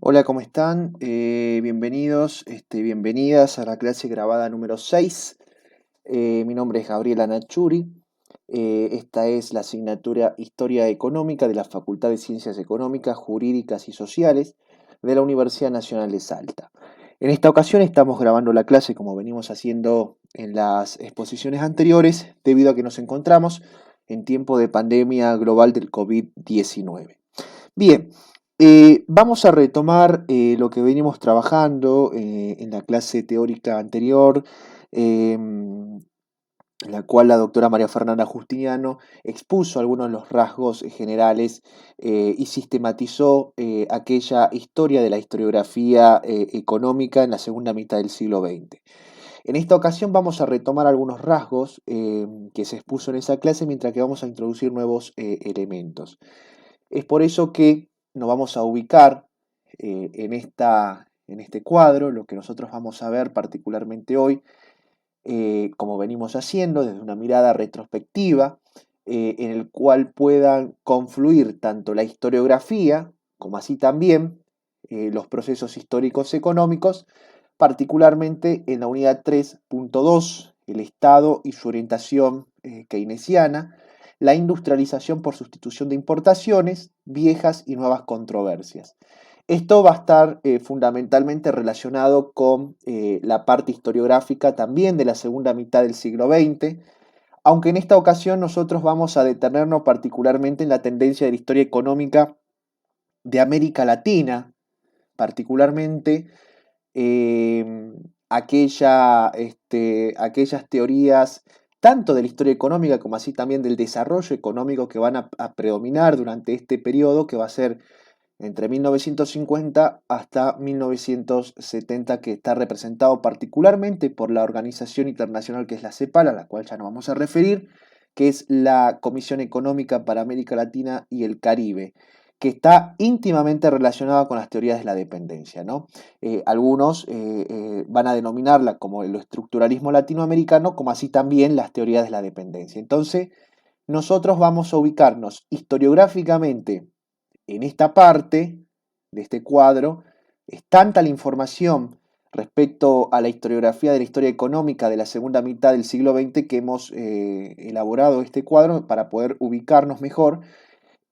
Hola, ¿cómo están? Bienvenidos, bienvenidas a la clase grabada número 6. Mi nombre es Gabriela Nachuri. Esta es la asignatura Historia Económica de la Facultad de Ciencias Económicas, Jurídicas y Sociales de la Universidad Nacional de Salta. En esta ocasión estamos grabando la clase como venimos haciendo en las exposiciones anteriores, debido a que nos encontramos en tiempo de pandemia global del COVID-19. Bien, vamos a retomar lo que venimos trabajando en la clase teórica anterior, en la cual la doctora María Fernanda Justiniano expuso algunos de los rasgos generales y sistematizó aquella historia de la historiografía económica en la segunda mitad del siglo XX. En esta ocasión vamos a retomar algunos rasgos que se expuso en esa clase, mientras que vamos a introducir nuevos elementos. Es por eso que nos vamos a ubicar en este cuadro, lo que nosotros vamos a ver particularmente hoy, como venimos haciendo, desde una mirada retrospectiva, en el cual puedan confluir tanto la historiografía, como así también los procesos históricos económicos, particularmente en la unidad 3.2, el Estado y su orientación keynesiana, la industrialización por sustitución de importaciones, viejas y nuevas controversias. Esto va a estar fundamentalmente relacionado con la parte historiográfica también de la segunda mitad del siglo XX, aunque en esta ocasión nosotros vamos a detenernos particularmente en la tendencia de la historia económica de América Latina, particularmente eh, aquellas teorías tanto de la historia económica como así también del desarrollo económico que van a predominar durante este periodo, que va a ser entre 1950 hasta 1970, que está representado particularmente por la organización internacional que es la CEPAL, a la cual ya nos vamos a referir, que es la Comisión Económica para América Latina y el Caribe, que está íntimamente relacionada con las teorías de la dependencia, ¿no? Algunos van a denominarla como el estructuralismo latinoamericano, como así también las teorías de la dependencia. Entonces, nosotros vamos a ubicarnos historiográficamente en esta parte de este cuadro. Es tanta la información respecto a la historiografía de la historia económica de la segunda mitad del siglo XX, que hemos elaborado este cuadro para poder ubicarnos mejor.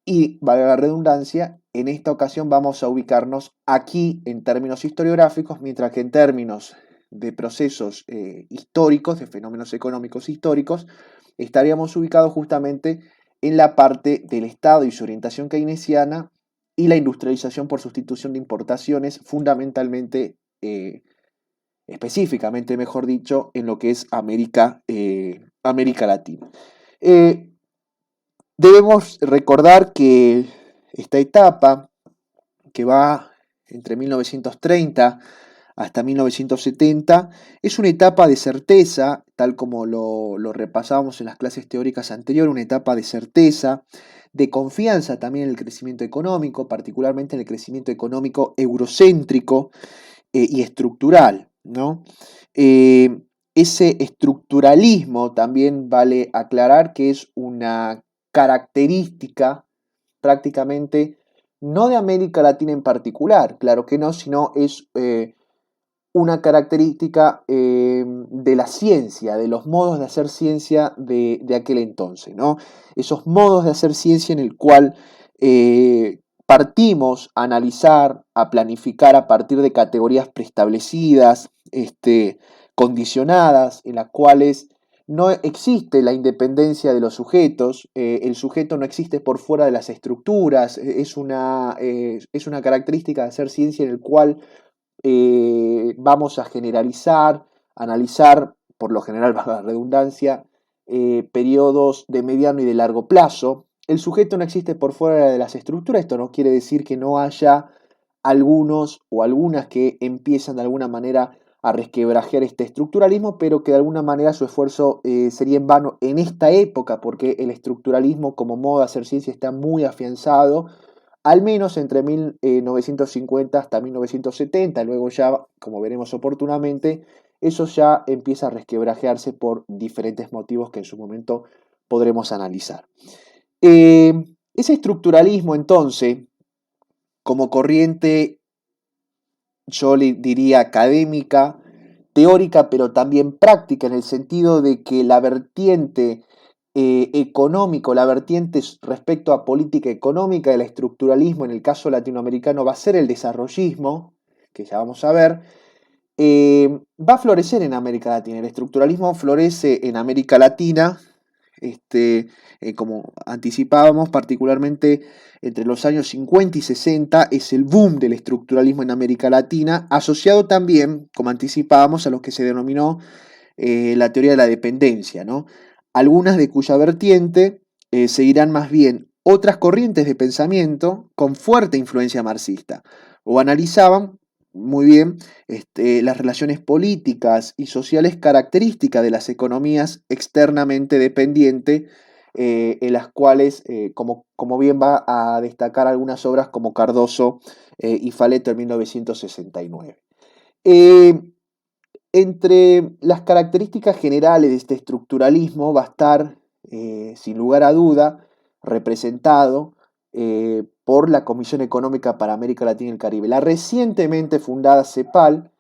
Y, valga la redundancia, en esta ocasión vamos a ubicarnos aquí en términos historiográficos, mientras que en términos de procesos históricos, de fenómenos económicos históricos, estaríamos ubicados justamente en la parte del Estado y su orientación keynesiana y la industrialización por sustitución de importaciones, fundamentalmente, específicamente, mejor dicho, en lo que es América Latina. Eh, Debemos recordar que esta etapa, que va entre 1930 hasta 1970, es una etapa de certeza, tal como lo repasábamos en las clases teóricas anteriores, una etapa de certeza, de confianza también en el crecimiento económico, particularmente en el crecimiento económico eurocéntrico y estructural, ¿no? Eh, Ese estructuralismo también vale aclarar que es una característica prácticamente no de América Latina en particular, claro que no, sino es una característica de la ciencia, de los modos de hacer ciencia de aquel entonces, ¿no? Esos modos de hacer ciencia en el cual partimos a analizar, a planificar a partir de categorías preestablecidas, condicionadas, en las cuales no existe la independencia de los sujetos, el sujeto no existe por fuera de las estructuras, es una característica de hacer ciencia en el cual vamos a generalizar, analizar, por lo general, bajo la redundancia, periodos de mediano y de largo plazo. El sujeto no existe por fuera de las estructuras, esto no quiere decir que no haya algunos o algunas que empiezan de alguna manera a resquebrajar este estructuralismo, pero que de alguna manera su esfuerzo sería en vano en esta época, porque el estructuralismo como modo de hacer ciencia está muy afianzado, al menos entre 1950 hasta 1970, luego ya, como veremos oportunamente, eso ya empieza a resquebrajearse por diferentes motivos que en su momento podremos analizar. Ese estructuralismo, entonces, como corriente yo le diría académica, teórica, pero también práctica, en el sentido de que la vertiente económico, la vertiente respecto a política económica del estructuralismo, en el caso latinoamericano, va a ser el desarrollismo, que ya vamos a ver, va a florecer en América Latina. El estructuralismo florece en América Latina, como anticipábamos, particularmente entre los años 50 y 60, es el boom del estructuralismo en América Latina, asociado también, como anticipábamos, a lo que se denominó la teoría de la dependencia, ¿no? Algunas de cuya vertiente seguirán más bien otras corrientes de pensamiento con fuerte influencia marxista, o analizaban muy bien las relaciones políticas y sociales características de las economías externamente dependientes, en las cuales, como bien va a destacar algunas obras como Cardoso y Faleto en 1969. Eh, Entre las características generales de este estructuralismo va a estar, sin lugar a duda, representado por la Comisión Económica para América Latina y el Caribe, la recientemente fundada CEPAL,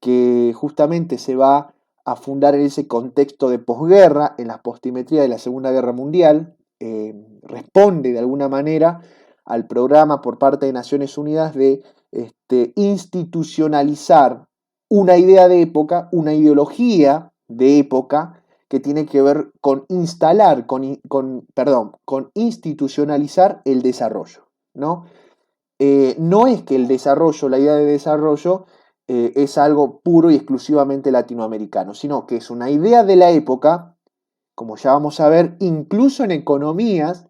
que justamente se va a fundar en ese contexto de posguerra, en la postimetría de la Segunda Guerra Mundial, responde de alguna manera al programa por parte de Naciones Unidas de institucionalizar una idea de época, una ideología de época que tiene que ver con instalar, con institucionalizar el desarrollo, ¿no? No es que el desarrollo, la idea de desarrollo, es algo puro y exclusivamente latinoamericano, sino que es una idea de la época, como ya vamos a ver, incluso en economías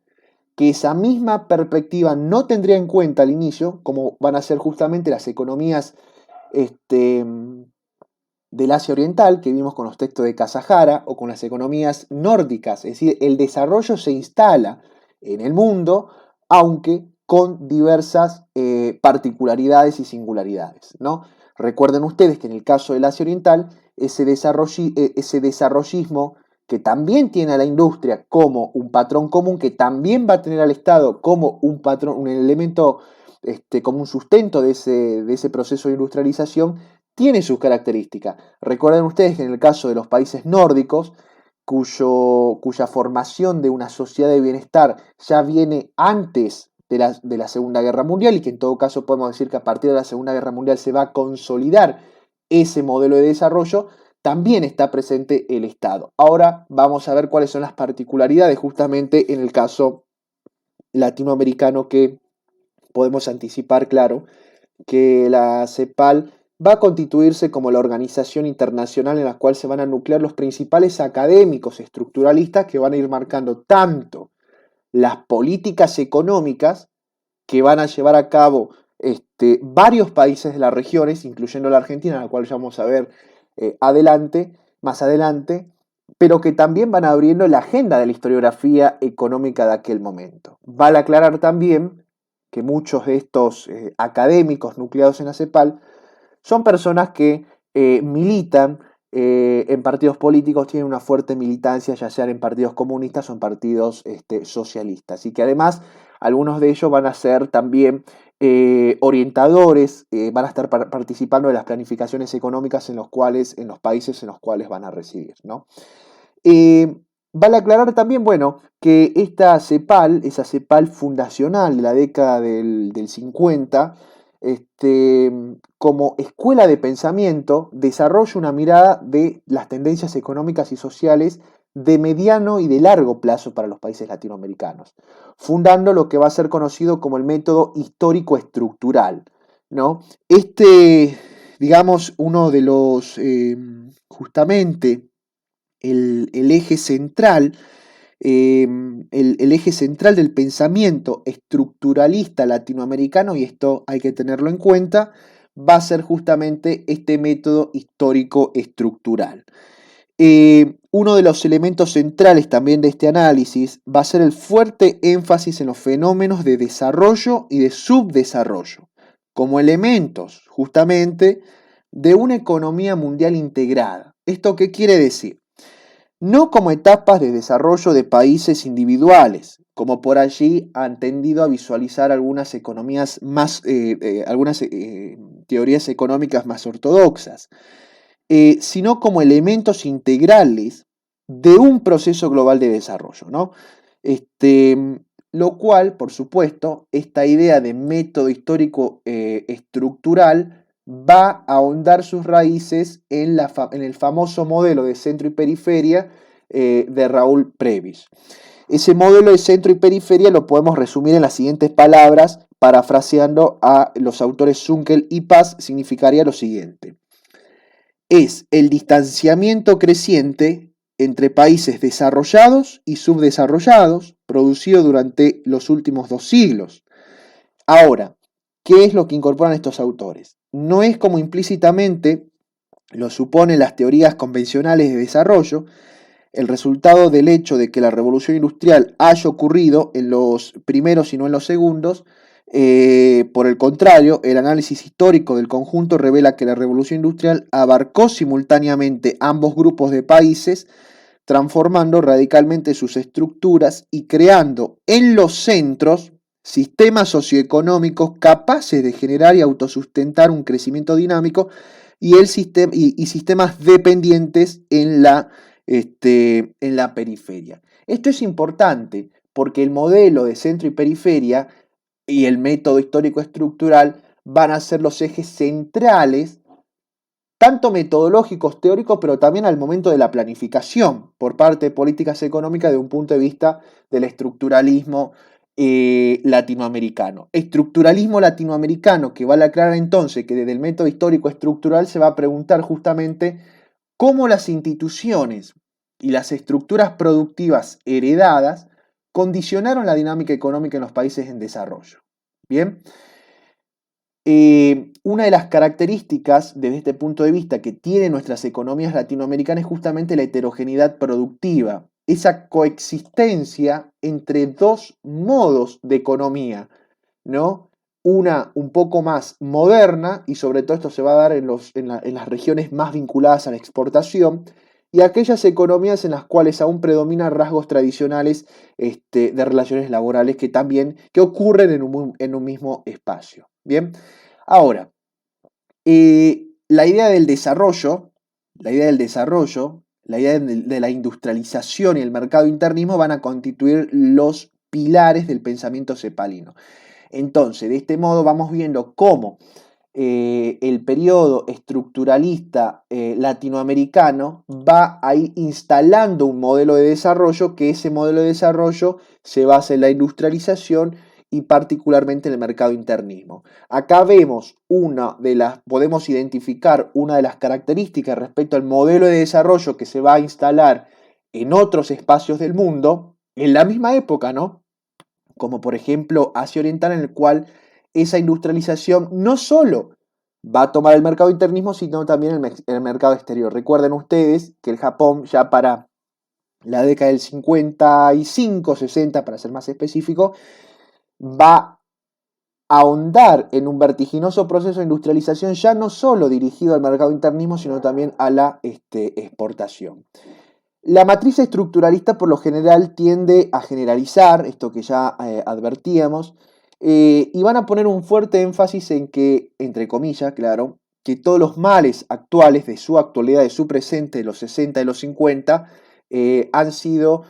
que esa misma perspectiva no tendría en cuenta al inicio, como van a ser justamente las economías este, del Asia Oriental, que vimos con los textos de Kasahara, o con las economías nórdicas, es decir, el desarrollo se instala en el mundo, aunque con diversas particularidades y singularidades, ¿no? Recuerden ustedes que en el caso del Asia Oriental, ese desarrollismo que también tiene a la industria como un patrón común, que también va a tener al Estado como un patrón, un elemento, como un sustento de ese proceso de industrialización, tiene sus características. Recuerden ustedes que en el caso de los países nórdicos, cuya formación de una sociedad de bienestar ya viene antes de la Segunda Guerra Mundial, y que en todo caso podemos decir que a partir de la Segunda Guerra Mundial se va a consolidar ese modelo de desarrollo, también está presente el Estado. Ahora vamos a ver cuáles son las particularidades justamente en el caso latinoamericano, que podemos anticipar, claro, que la CEPAL va a constituirse como la organización internacional en la cual se van a nuclear los principales académicos estructuralistas que van a ir marcando tanto las políticas económicas que van a llevar a cabo varios países de las regiones, incluyendo la Argentina, la cual ya vamos a ver más adelante, pero que también van abriendo la agenda de la historiografía económica de aquel momento. Vale aclarar también que muchos de estos académicos nucleados en la CEPAL son personas que militan en partidos políticos, tienen una fuerte militancia, ya sean en partidos comunistas o en partidos socialistas. Y que además algunos de ellos van a ser también orientadores, van a estar participando de las planificaciones económicas en los países en los cuales van a residir, ¿no? Vale aclarar también, bueno, que esta CEPAL, esa CEPAL fundacional de la década del 50, como escuela de pensamiento, desarrolla una mirada de las tendencias económicas y sociales de mediano y de largo plazo para los países latinoamericanos, fundando lo que va a ser conocido como el método histórico estructural, ¿no? Digamos, uno de los, justamente, el eje central, el eje central del pensamiento estructuralista latinoamericano, y esto hay que tenerlo en cuenta, va a ser justamente este método histórico estructural. Uno de los elementos centrales también de este análisis va a ser el fuerte énfasis en los fenómenos de desarrollo y de subdesarrollo, como elementos justamente de una economía mundial integrada. ¿Esto qué quiere decir? No como etapas de desarrollo de países individuales, como por allí han tendido a visualizar algunas economías más, algunas teorías económicas más ortodoxas, sino como elementos integrales de un proceso global de desarrollo, ¿no? Lo cual, por supuesto, esta idea de método histórico estructural va a ahondar sus raíces en el famoso modelo de centro y periferia de Raúl Prebisch. Ese modelo de centro y periferia lo podemos resumir en las siguientes palabras, parafraseando a los autores Zunkel y Paz, significaría lo siguiente. Es el distanciamiento creciente entre países desarrollados y subdesarrollados, producido durante los últimos 2 siglos. Ahora, ¿qué es lo que incorporan estos autores? No es como implícitamente lo suponen las teorías convencionales de desarrollo, el resultado del hecho de que la revolución industrial haya ocurrido en los primeros y no en los segundos. Por el contrario, el análisis histórico del conjunto revela que la revolución industrial abarcó simultáneamente ambos grupos de países, transformando radicalmente sus estructuras y creando en los centros sistemas socioeconómicos capaces de generar y autosustentar un crecimiento dinámico y sistemas dependientes en la periferia. Esto es importante porque el modelo de centro y periferia y el método histórico estructural van a ser los ejes centrales, tanto metodológicos, teóricos, pero también al momento de la planificación por parte de políticas económicas de un punto de vista del estructuralismo latinoamericano. Estructuralismo latinoamericano que vale aclarar entonces que desde el método histórico estructural se va a preguntar justamente cómo las instituciones y las estructuras productivas heredadas condicionaron la dinámica económica en los países en desarrollo. Bien, una de las características desde este punto de vista que tienen nuestras economías latinoamericanas es justamente la heterogeneidad productiva, esa coexistencia entre dos modos de economía, ¿no? Una un poco más moderna, y sobre todo esto se va a dar en las regiones más vinculadas a la exportación, y aquellas economías en las cuales aún predominan rasgos tradicionales de relaciones laborales que ocurren en un mismo espacio. Bien, ahora, la idea del desarrollo, la idea de la industrialización y el mercado internismo van a constituir los pilares del pensamiento cepalino. Entonces, de este modo vamos viendo cómo el periodo estructuralista latinoamericano va a ir instalando un modelo de desarrollo, que ese modelo de desarrollo se basa en la industrialización y particularmente en el mercado internismo. Acá vemos podemos identificar una de las características respecto al modelo de desarrollo que se va a instalar en otros espacios del mundo, en la misma época, ¿no? Como por ejemplo Asia Oriental, en el cual esa industrialización no solo va a tomar el mercado internismo, sino también el mercado exterior. Recuerden ustedes que el Japón ya para la década del 55, 60, para ser más específico, va a ahondar en un vertiginoso proceso de industrialización ya no solo dirigido al mercado internismo, sino también a la exportación. La matriz estructuralista por lo general tiende a generalizar, esto que ya advertíamos, y van a poner un fuerte énfasis en que, entre comillas, claro, que todos los males actuales de su actualidad, de su presente, de los 60 y los 50, han sido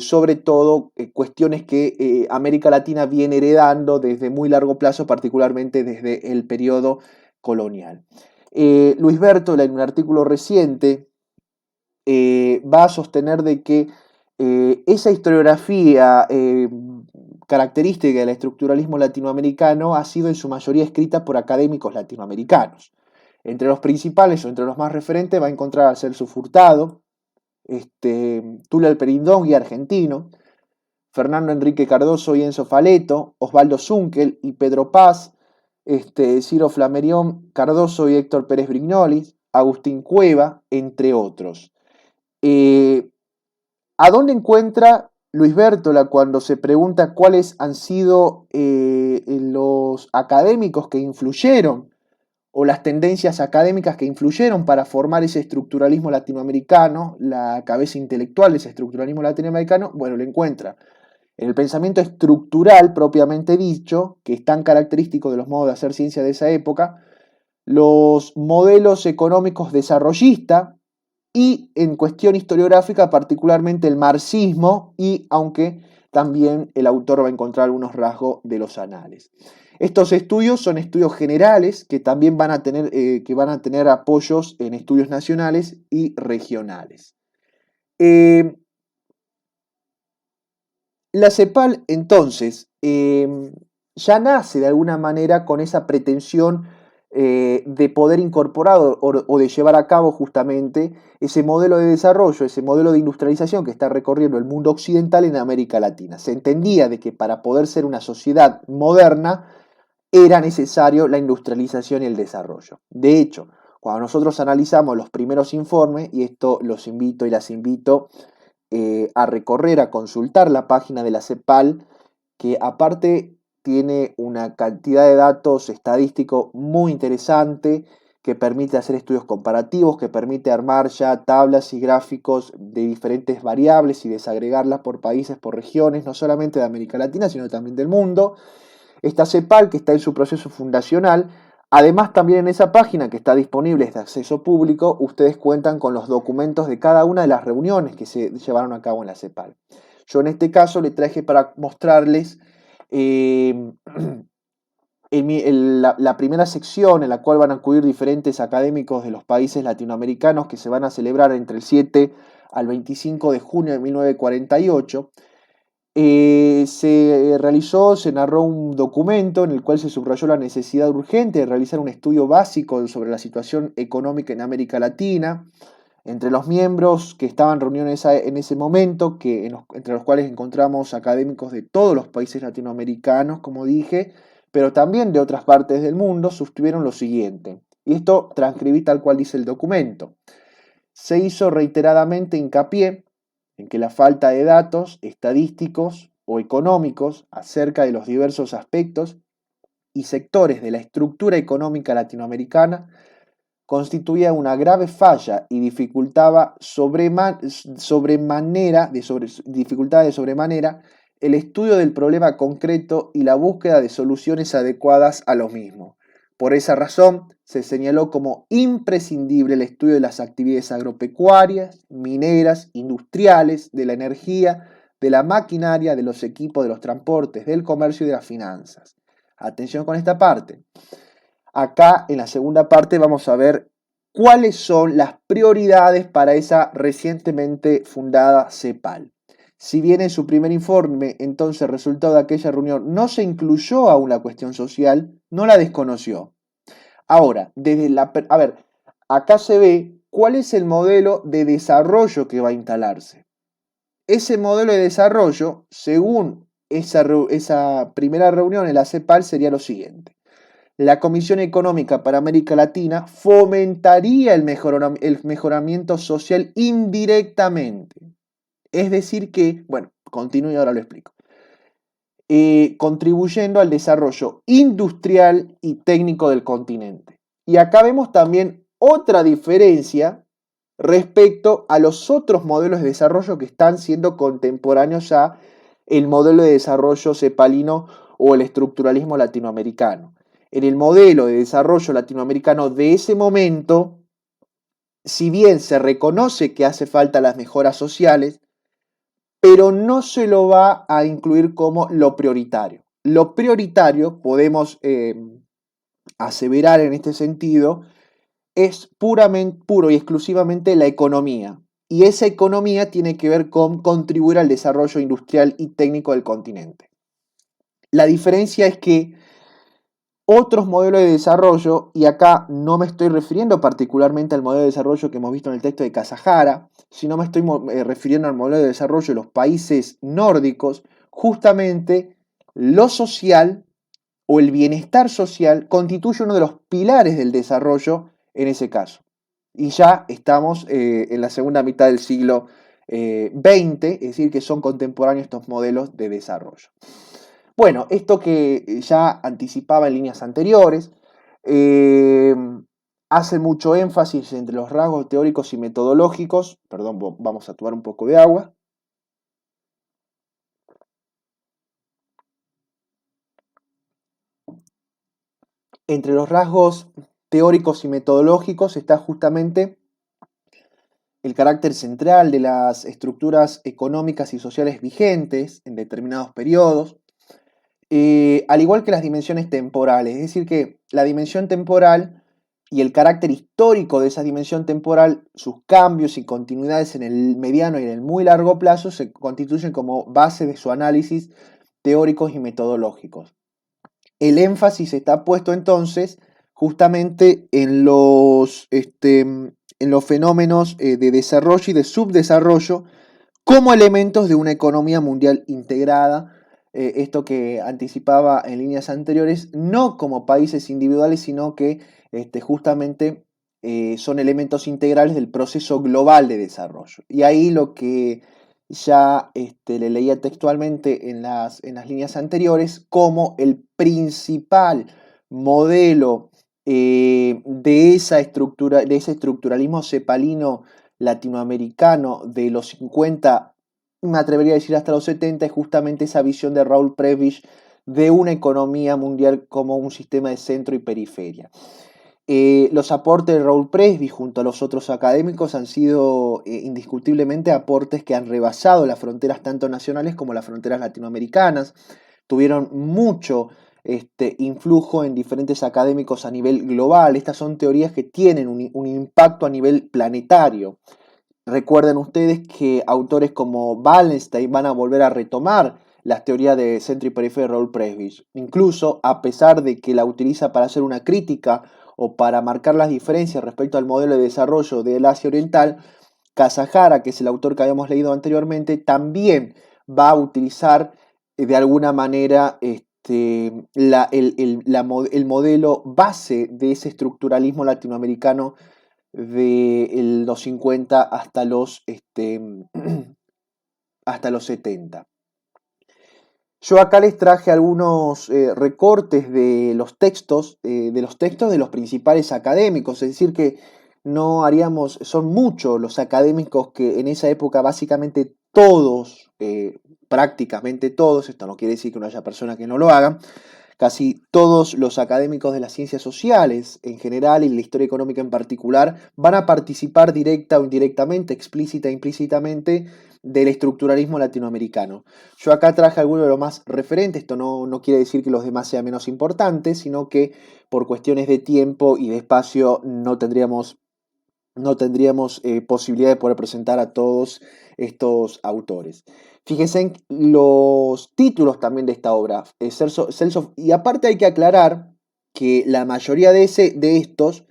sobre todo cuestiones que América Latina viene heredando desde muy largo plazo, particularmente desde el periodo colonial. Luis Bertola, en un artículo reciente, va a sostener de que esa historiografía característica del estructuralismo latinoamericano ha sido en su mayoría escrita por académicos latinoamericanos. Entre los principales o entre los más referentes va a encontrar a Celso Furtado, Tulio Alperindón, guía argentino, Fernando Enrique Cardoso y Enzo Faleto, Osvaldo Zunkel y Pedro Paz, Ciro Flammarion Cardoso y Héctor Pérez Brignoli, Agustín Cueva, entre otros. ¿A dónde encuentra Luis Bertola cuando se pregunta cuáles han sido los académicos que influyeron o las tendencias académicas que influyeron para formar ese estructuralismo latinoamericano, la cabeza intelectual de ese estructuralismo latinoamericano? Bueno, lo encuentra en el pensamiento estructural propiamente dicho, que es tan característico de los modos de hacer ciencia de esa época, los modelos económicos desarrollistas y en cuestión historiográfica particularmente el marxismo, y aunque también el autor va a encontrar algunos rasgos de los anales. Estos estudios son estudios generales que también van a tener apoyos en estudios nacionales y regionales. La CEPAL entonces ya nace de alguna manera con esa pretensión de poder incorporar o de llevar a cabo justamente ese modelo de desarrollo, ese modelo de industrialización que está recorriendo el mundo occidental en América Latina. Se entendía de que para poder ser una sociedad moderna era necesario la industrialización y el desarrollo. De hecho, cuando nosotros analizamos los primeros informes, y esto los invito y las invito a recorrer, a consultar la página de la CEPAL, que aparte tiene una cantidad de datos estadísticos muy interesante, que permite hacer estudios comparativos, que permite armar ya tablas y gráficos de diferentes variables y desagregarlas por países, por regiones, no solamente de América Latina, sino también del mundo. Esta CEPAL, que está en su proceso fundacional, además también en esa página que está disponible, es de acceso público, ustedes cuentan con los documentos de cada una de las reuniones que se llevaron a cabo en la CEPAL. Yo en este caso le traje para mostrarles la primera sección en la cual van a acudir diferentes académicos de los países latinoamericanos que se van a celebrar entre el 7 al 25 de junio de 1948. Se narró un documento en el cual se subrayó la necesidad urgente de realizar un estudio básico sobre la situación económica en América Latina. Entre los miembros que estaban reunidos en ese momento, entre los cuales encontramos académicos de todos los países latinoamericanos, como dije, pero también de otras partes del mundo, suscribieron lo siguiente. Y esto transcribí tal cual dice el documento. Se hizo reiteradamente hincapié en que la falta de datos estadísticos o económicos acerca de los diversos aspectos y sectores de la estructura económica latinoamericana constituía una grave falla y dificultaba dificultaba de sobremanera el estudio del problema concreto y la búsqueda de soluciones adecuadas a lo mismo. Por esa razón, se señaló como imprescindible el estudio de las actividades agropecuarias, mineras, industriales, de la energía, de la maquinaria, de los equipos, de los transportes, del comercio y de las finanzas. Atención con esta parte. Acá en la segunda parte vamos a ver cuáles son las prioridades para esa recientemente fundada CEPAL. Si bien en su primer informe, entonces, resultado de aquella reunión, no se incluyó aún la cuestión social, no la desconoció. Ahora, acá se ve cuál es el modelo de desarrollo que va a instalarse. Ese modelo de desarrollo, según esa primera reunión en la CEPAL, sería lo siguiente. La Comisión Económica para América Latina fomentaría el mejoramiento social indirectamente. Es decir que, bueno, continúo y ahora lo explico. Contribuyendo al desarrollo industrial y técnico del continente. Y acá vemos también otra diferencia respecto a los otros modelos de desarrollo que están siendo contemporáneos a el modelo de desarrollo cepalino o el estructuralismo latinoamericano. En el modelo de desarrollo latinoamericano de ese momento, si bien se reconoce que hace falta las mejoras sociales, pero no se lo va a incluir como lo prioritario. Lo prioritario, podemos aseverar en este sentido, es puro y exclusivamente la economía. Y esa economía tiene que ver con contribuir al desarrollo industrial y técnico del continente. La diferencia es que otros modelos de desarrollo, y acá no me estoy refiriendo particularmente al modelo de desarrollo que hemos visto en el texto de Kasahara, sino me estoy refiriendo al modelo de desarrollo de los países nórdicos, justamente lo social o el bienestar social constituye uno de los pilares del desarrollo en ese caso. Y ya estamos en la segunda mitad del siglo XX, es decir, que son contemporáneos estos modelos de desarrollo. Bueno, esto que ya anticipaba en líneas anteriores, hace mucho énfasis entre los rasgos teóricos y metodológicos. Perdón, vamos a tomar un poco de agua. Entre los rasgos teóricos y metodológicos está justamente el carácter central de las estructuras económicas y sociales vigentes en determinados periodos, al igual que las dimensiones temporales. Es decir, que la dimensión temporal y el carácter histórico de esa dimensión temporal, sus cambios y continuidades en el mediano y en el muy largo plazo, se constituyen como base de su análisis teóricos y metodológicos. El énfasis está puesto entonces justamente en los fenómenos de desarrollo y de subdesarrollo como elementos de una economía mundial integrada, esto que anticipaba en líneas anteriores, no como países individuales, sino que justamente son elementos integrales del proceso global de desarrollo. Y ahí lo que ya le leía textualmente en las líneas anteriores, como el principal modelo de esa estructura, de ese estructuralismo cepalino latinoamericano de los 50, me atrevería a decir hasta los 70, es justamente esa visión de Raúl Prebisch de una economía mundial como un sistema de centro y periferia. Los aportes de Raúl Prebisch junto a los otros académicos han sido indiscutiblemente aportes que han rebasado las fronteras tanto nacionales como las fronteras latinoamericanas. Tuvieron mucho influjo en diferentes académicos a nivel global. Estas son teorías que tienen un impacto a nivel planetario. Recuerden ustedes que autores como Wallenstein van a volver a retomar las teorías de centro y periferia de Raúl Prebisch. Incluso, a pesar de que la utiliza para hacer una crítica o para marcar las diferencias respecto al modelo de desarrollo del Asia Oriental, Kazahara, que es el autor que habíamos leído anteriormente, también va a utilizar de alguna manera el modelo base de ese estructuralismo latinoamericano de los 50 hasta los 70. Yo acá les traje algunos recortes de los textos de los principales académicos, es decir que no haríamos, son muchos los académicos que en esa época básicamente todos, prácticamente todos, esto no quiere decir que no haya personas que no lo hagan, casi todos los académicos de las ciencias sociales en general y la historia económica en particular van a participar directa o indirectamente, explícita e implícitamente del estructuralismo latinoamericano. Yo acá traje algunos de los más referentes, esto no quiere decir que los demás sean menos importantes, sino que por cuestiones de tiempo y de espacio no tendríamos posibilidad de poder presentar a todos estos autores. Fíjense en los títulos también de esta obra. Y aparte hay que aclarar que la mayoría de estos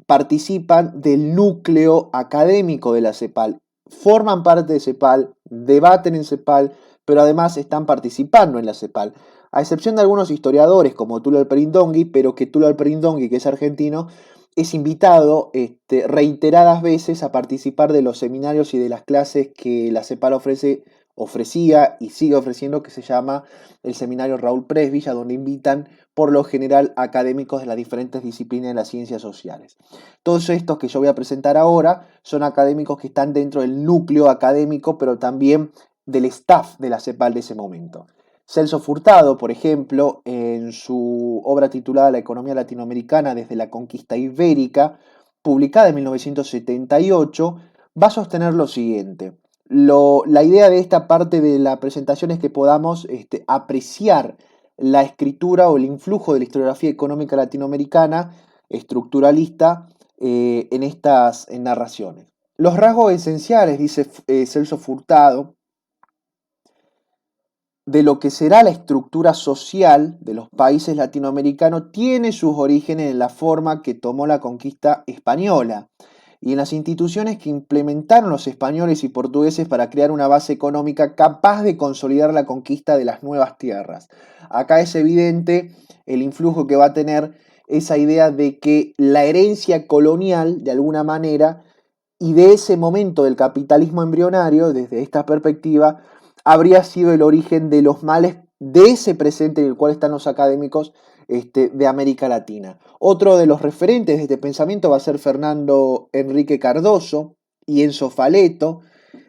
participan del núcleo académico de la CEPAL, forman parte de CEPAL, debaten en CEPAL, pero además están participando en la CEPAL. A excepción de algunos historiadores como Tulio Alperindongui, pero que Tulio Alperindongui, que es argentino, es invitado reiteradas veces a participar de los seminarios y de las clases que la CEPAL ofrecía y sigue ofreciendo, que se llama el seminario Raúl Prebisch, donde invitan por lo general académicos de las diferentes disciplinas de las ciencias sociales. Todos estos que yo voy a presentar ahora son académicos que están dentro del núcleo académico, pero también del staff de la CEPAL de ese momento. Celso Furtado, por ejemplo, en su obra titulada La economía latinoamericana desde la conquista ibérica, publicada en 1978, va a sostener lo siguiente. La idea de esta parte de la presentación es que podamos apreciar la escritura o el influjo de la historiografía económica latinoamericana estructuralista en estas narraciones. Los rasgos esenciales, dice Celso Furtado, de lo que será la estructura social de los países latinoamericanos tiene sus orígenes en la forma que tomó la conquista española y en las instituciones que implementaron los españoles y portugueses para crear una base económica capaz de consolidar la conquista de las nuevas tierras. Acá es evidente el influjo que va a tener esa idea de que la herencia colonial, de alguna manera, y de ese momento del capitalismo embrionario, desde esta perspectiva, habría sido el origen de los males de ese presente en el cual están los académicos de América Latina. Otro de los referentes de este pensamiento va a ser Fernando Enrique Cardoso y Enzo Faleto.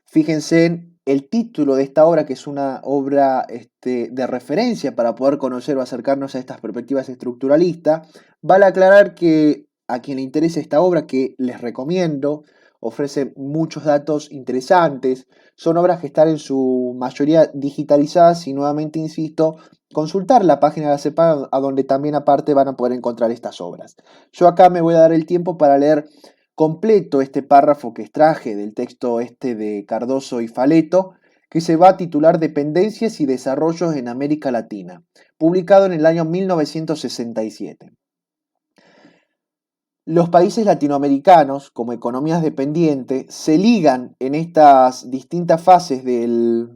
Fíjense en el título de esta obra, que es una obra de referencia para poder conocer o acercarnos a estas perspectivas estructuralistas. Vale aclarar que a quien le interese esta obra, que les recomiendo, ofrece muchos datos interesantes. Son obras que están en su mayoría digitalizadas y nuevamente insisto, consultar la página de la CEPAL, a donde también aparte van a poder encontrar estas obras. Yo acá me voy a dar el tiempo para leer completo este párrafo que extraje del texto este de Cardoso y Faleto, que se va a titular Dependencias y Desarrollos en América Latina, publicado en el año 1967. Los países latinoamericanos, como economías dependientes, se ligan en estas distintas fases del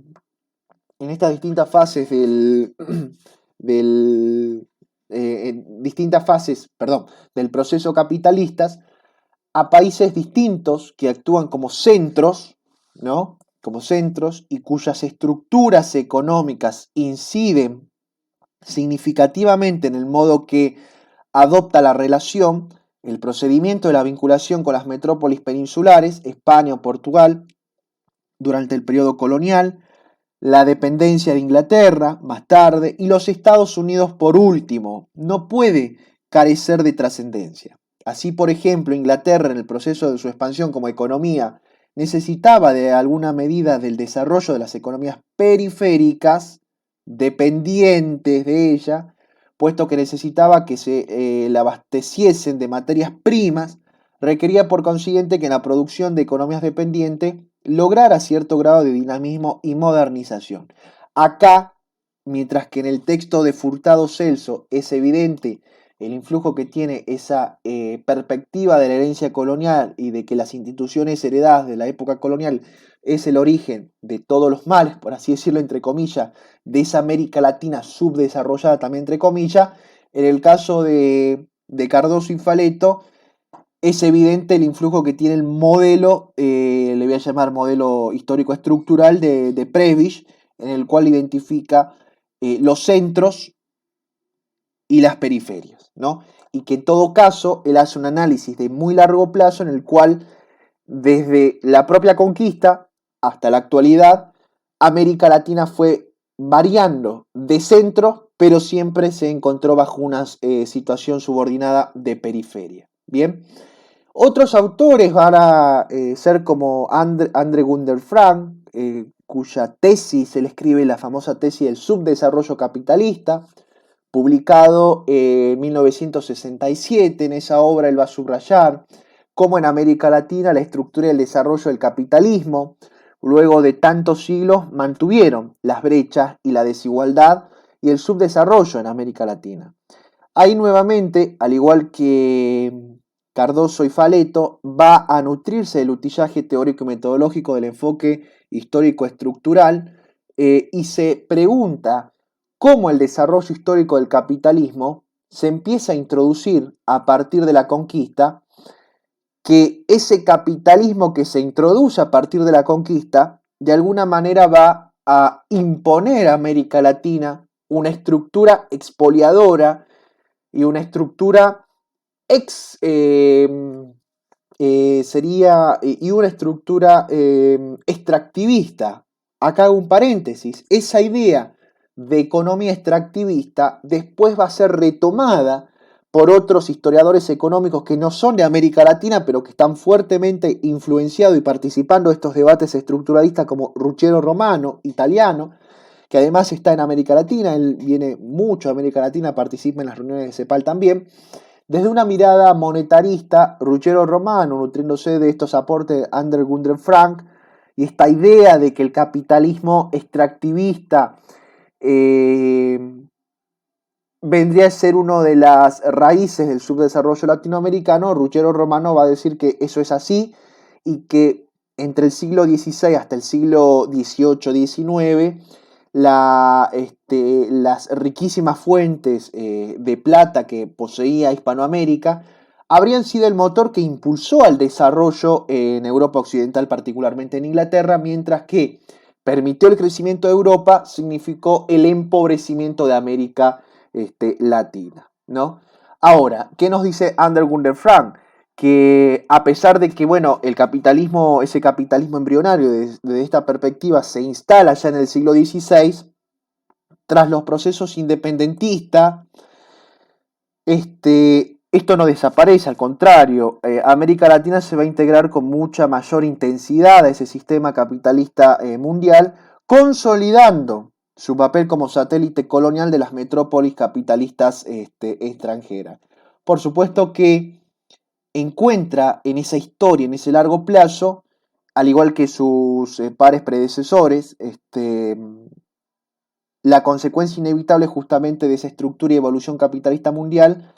proceso capitalistas a países distintos que actúan como centros, ¿no? Como centros y cuyas estructuras económicas inciden significativamente en el modo que adopta la relación, el procedimiento de la vinculación con las metrópolis peninsulares, España o Portugal, durante el periodo colonial, la dependencia de Inglaterra más tarde y los Estados Unidos por último, no puede carecer de trascendencia. Así, por ejemplo, Inglaterra en el proceso de su expansión como economía necesitaba de alguna medida del desarrollo de las economías periféricas dependientes de ella, puesto que necesitaba que se le abasteciesen de materias primas, requería por consiguiente que en la producción de economías dependientes lograra cierto grado de dinamismo y modernización. Acá, mientras que en el texto de Furtado Celso es evidente el influjo que tiene esa perspectiva de la herencia colonial y de que las instituciones heredadas de la época colonial es el origen de todos los males, por así decirlo, entre comillas, de esa América Latina subdesarrollada también entre comillas, en el caso de Cardoso y Faleto, es evidente el influjo que tiene el modelo, le voy a llamar modelo histórico estructural de Prebisch, en el cual identifica los centros y las periferias, ¿no? Y que en todo caso él hace un análisis de muy largo plazo en el cual desde la propia conquista hasta la actualidad América Latina fue variando de centro, pero siempre se encontró bajo una situación subordinada de periferia. Bien, otros autores van a ser como André Gunder Frank, cuya tesis, él escribe la famosa tesis del subdesarrollo capitalista, publicado en 1967. En esa obra él va a subrayar cómo en América Latina la estructura y el desarrollo del capitalismo, luego de tantos siglos, mantuvieron las brechas y la desigualdad y el subdesarrollo en América Latina. Ahí nuevamente, al igual que Cardoso y Faleto, va a nutrirse del utillaje teórico y metodológico del enfoque histórico estructural y se pregunta cómo el desarrollo histórico del capitalismo se empieza a introducir a partir de la conquista, que ese capitalismo que se introduce a partir de la conquista de alguna manera va a imponer a América Latina una estructura expoliadora y una estructura y una estructura extractivista. Acá hago un paréntesis. Esa idea de economía extractivista después va a ser retomada por otros historiadores económicos que no son de América Latina, pero que están fuertemente influenciados y participando de estos debates estructuralistas, como Ruggero Romano, italiano, que además está en América Latina. Él viene mucho a América Latina, participa en las reuniones de CEPAL también. Desde una mirada monetarista, Ruggero Romano, nutriéndose de estos aportes de André Gunder Frank, y esta idea de que el capitalismo extractivista vendría a ser una de las raíces del subdesarrollo latinoamericano, Ruggero Romano va a decir que eso es así y que entre el siglo XVI hasta el siglo XVIII-XIX las riquísimas fuentes de plata que poseía Hispanoamérica habrían sido el motor que impulsó al desarrollo en Europa Occidental, particularmente en Inglaterra, mientras que permitió el crecimiento de Europa, significó el empobrecimiento de América Latina, ¿no? Ahora, ¿qué nos dice André Gunder Frank? Que a pesar de que, bueno, el capitalismo, ese capitalismo embrionario desde esta perspectiva se instala ya en el siglo XVI, tras los procesos independentistas, Esto no desaparece, al contrario, América Latina se va a integrar con mucha mayor intensidad a ese sistema capitalista mundial, consolidando su papel como satélite colonial de las metrópolis capitalistas extranjeras. Por supuesto que encuentra en esa historia, en ese largo plazo, al igual que sus pares predecesores, la consecuencia inevitable justamente de esa estructura y evolución capitalista mundial,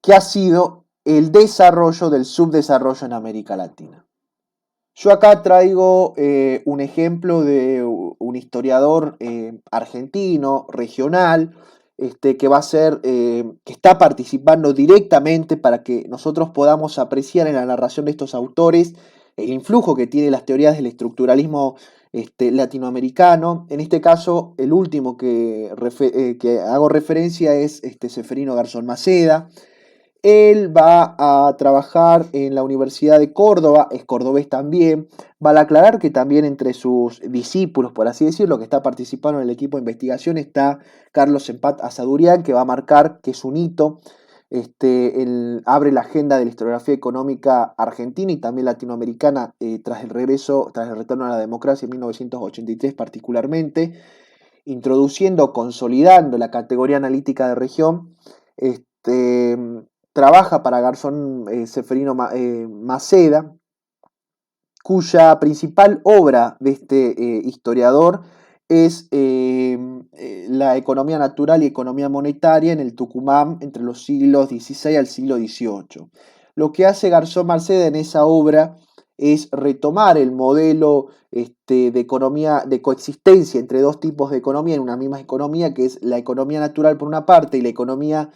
que ha sido el desarrollo del subdesarrollo en América Latina. Yo acá traigo un ejemplo de un historiador argentino, regional, que va a ser, que está participando directamente para que nosotros podamos apreciar en la narración de estos autores el influjo que tiene las teorías del estructuralismo latinoamericano. En este caso, el último que hago referencia es Ceferino Garzón Maceda. Él va a trabajar en la Universidad de Córdoba, es cordobés también. Vale aclarar que también entre sus discípulos, por así decirlo, que está participando en el equipo de investigación, está Carlos Empat Asadurian, que va a marcar que es un hito. Él abre la agenda de la historiografía económica argentina y también latinoamericana tras el retorno a la democracia en 1983 particularmente, introduciendo, consolidando la categoría analítica de región. Trabaja para Garzón Ceferino Maceda, cuya principal obra de este historiador es la economía natural y economía monetaria en el Tucumán entre los siglos XVI al siglo XVIII. Lo que hace Garzón Maceda en esa obra es retomar el modelo de economía, de coexistencia entre dos tipos de economía en una misma economía, que es la economía natural por una parte y la economía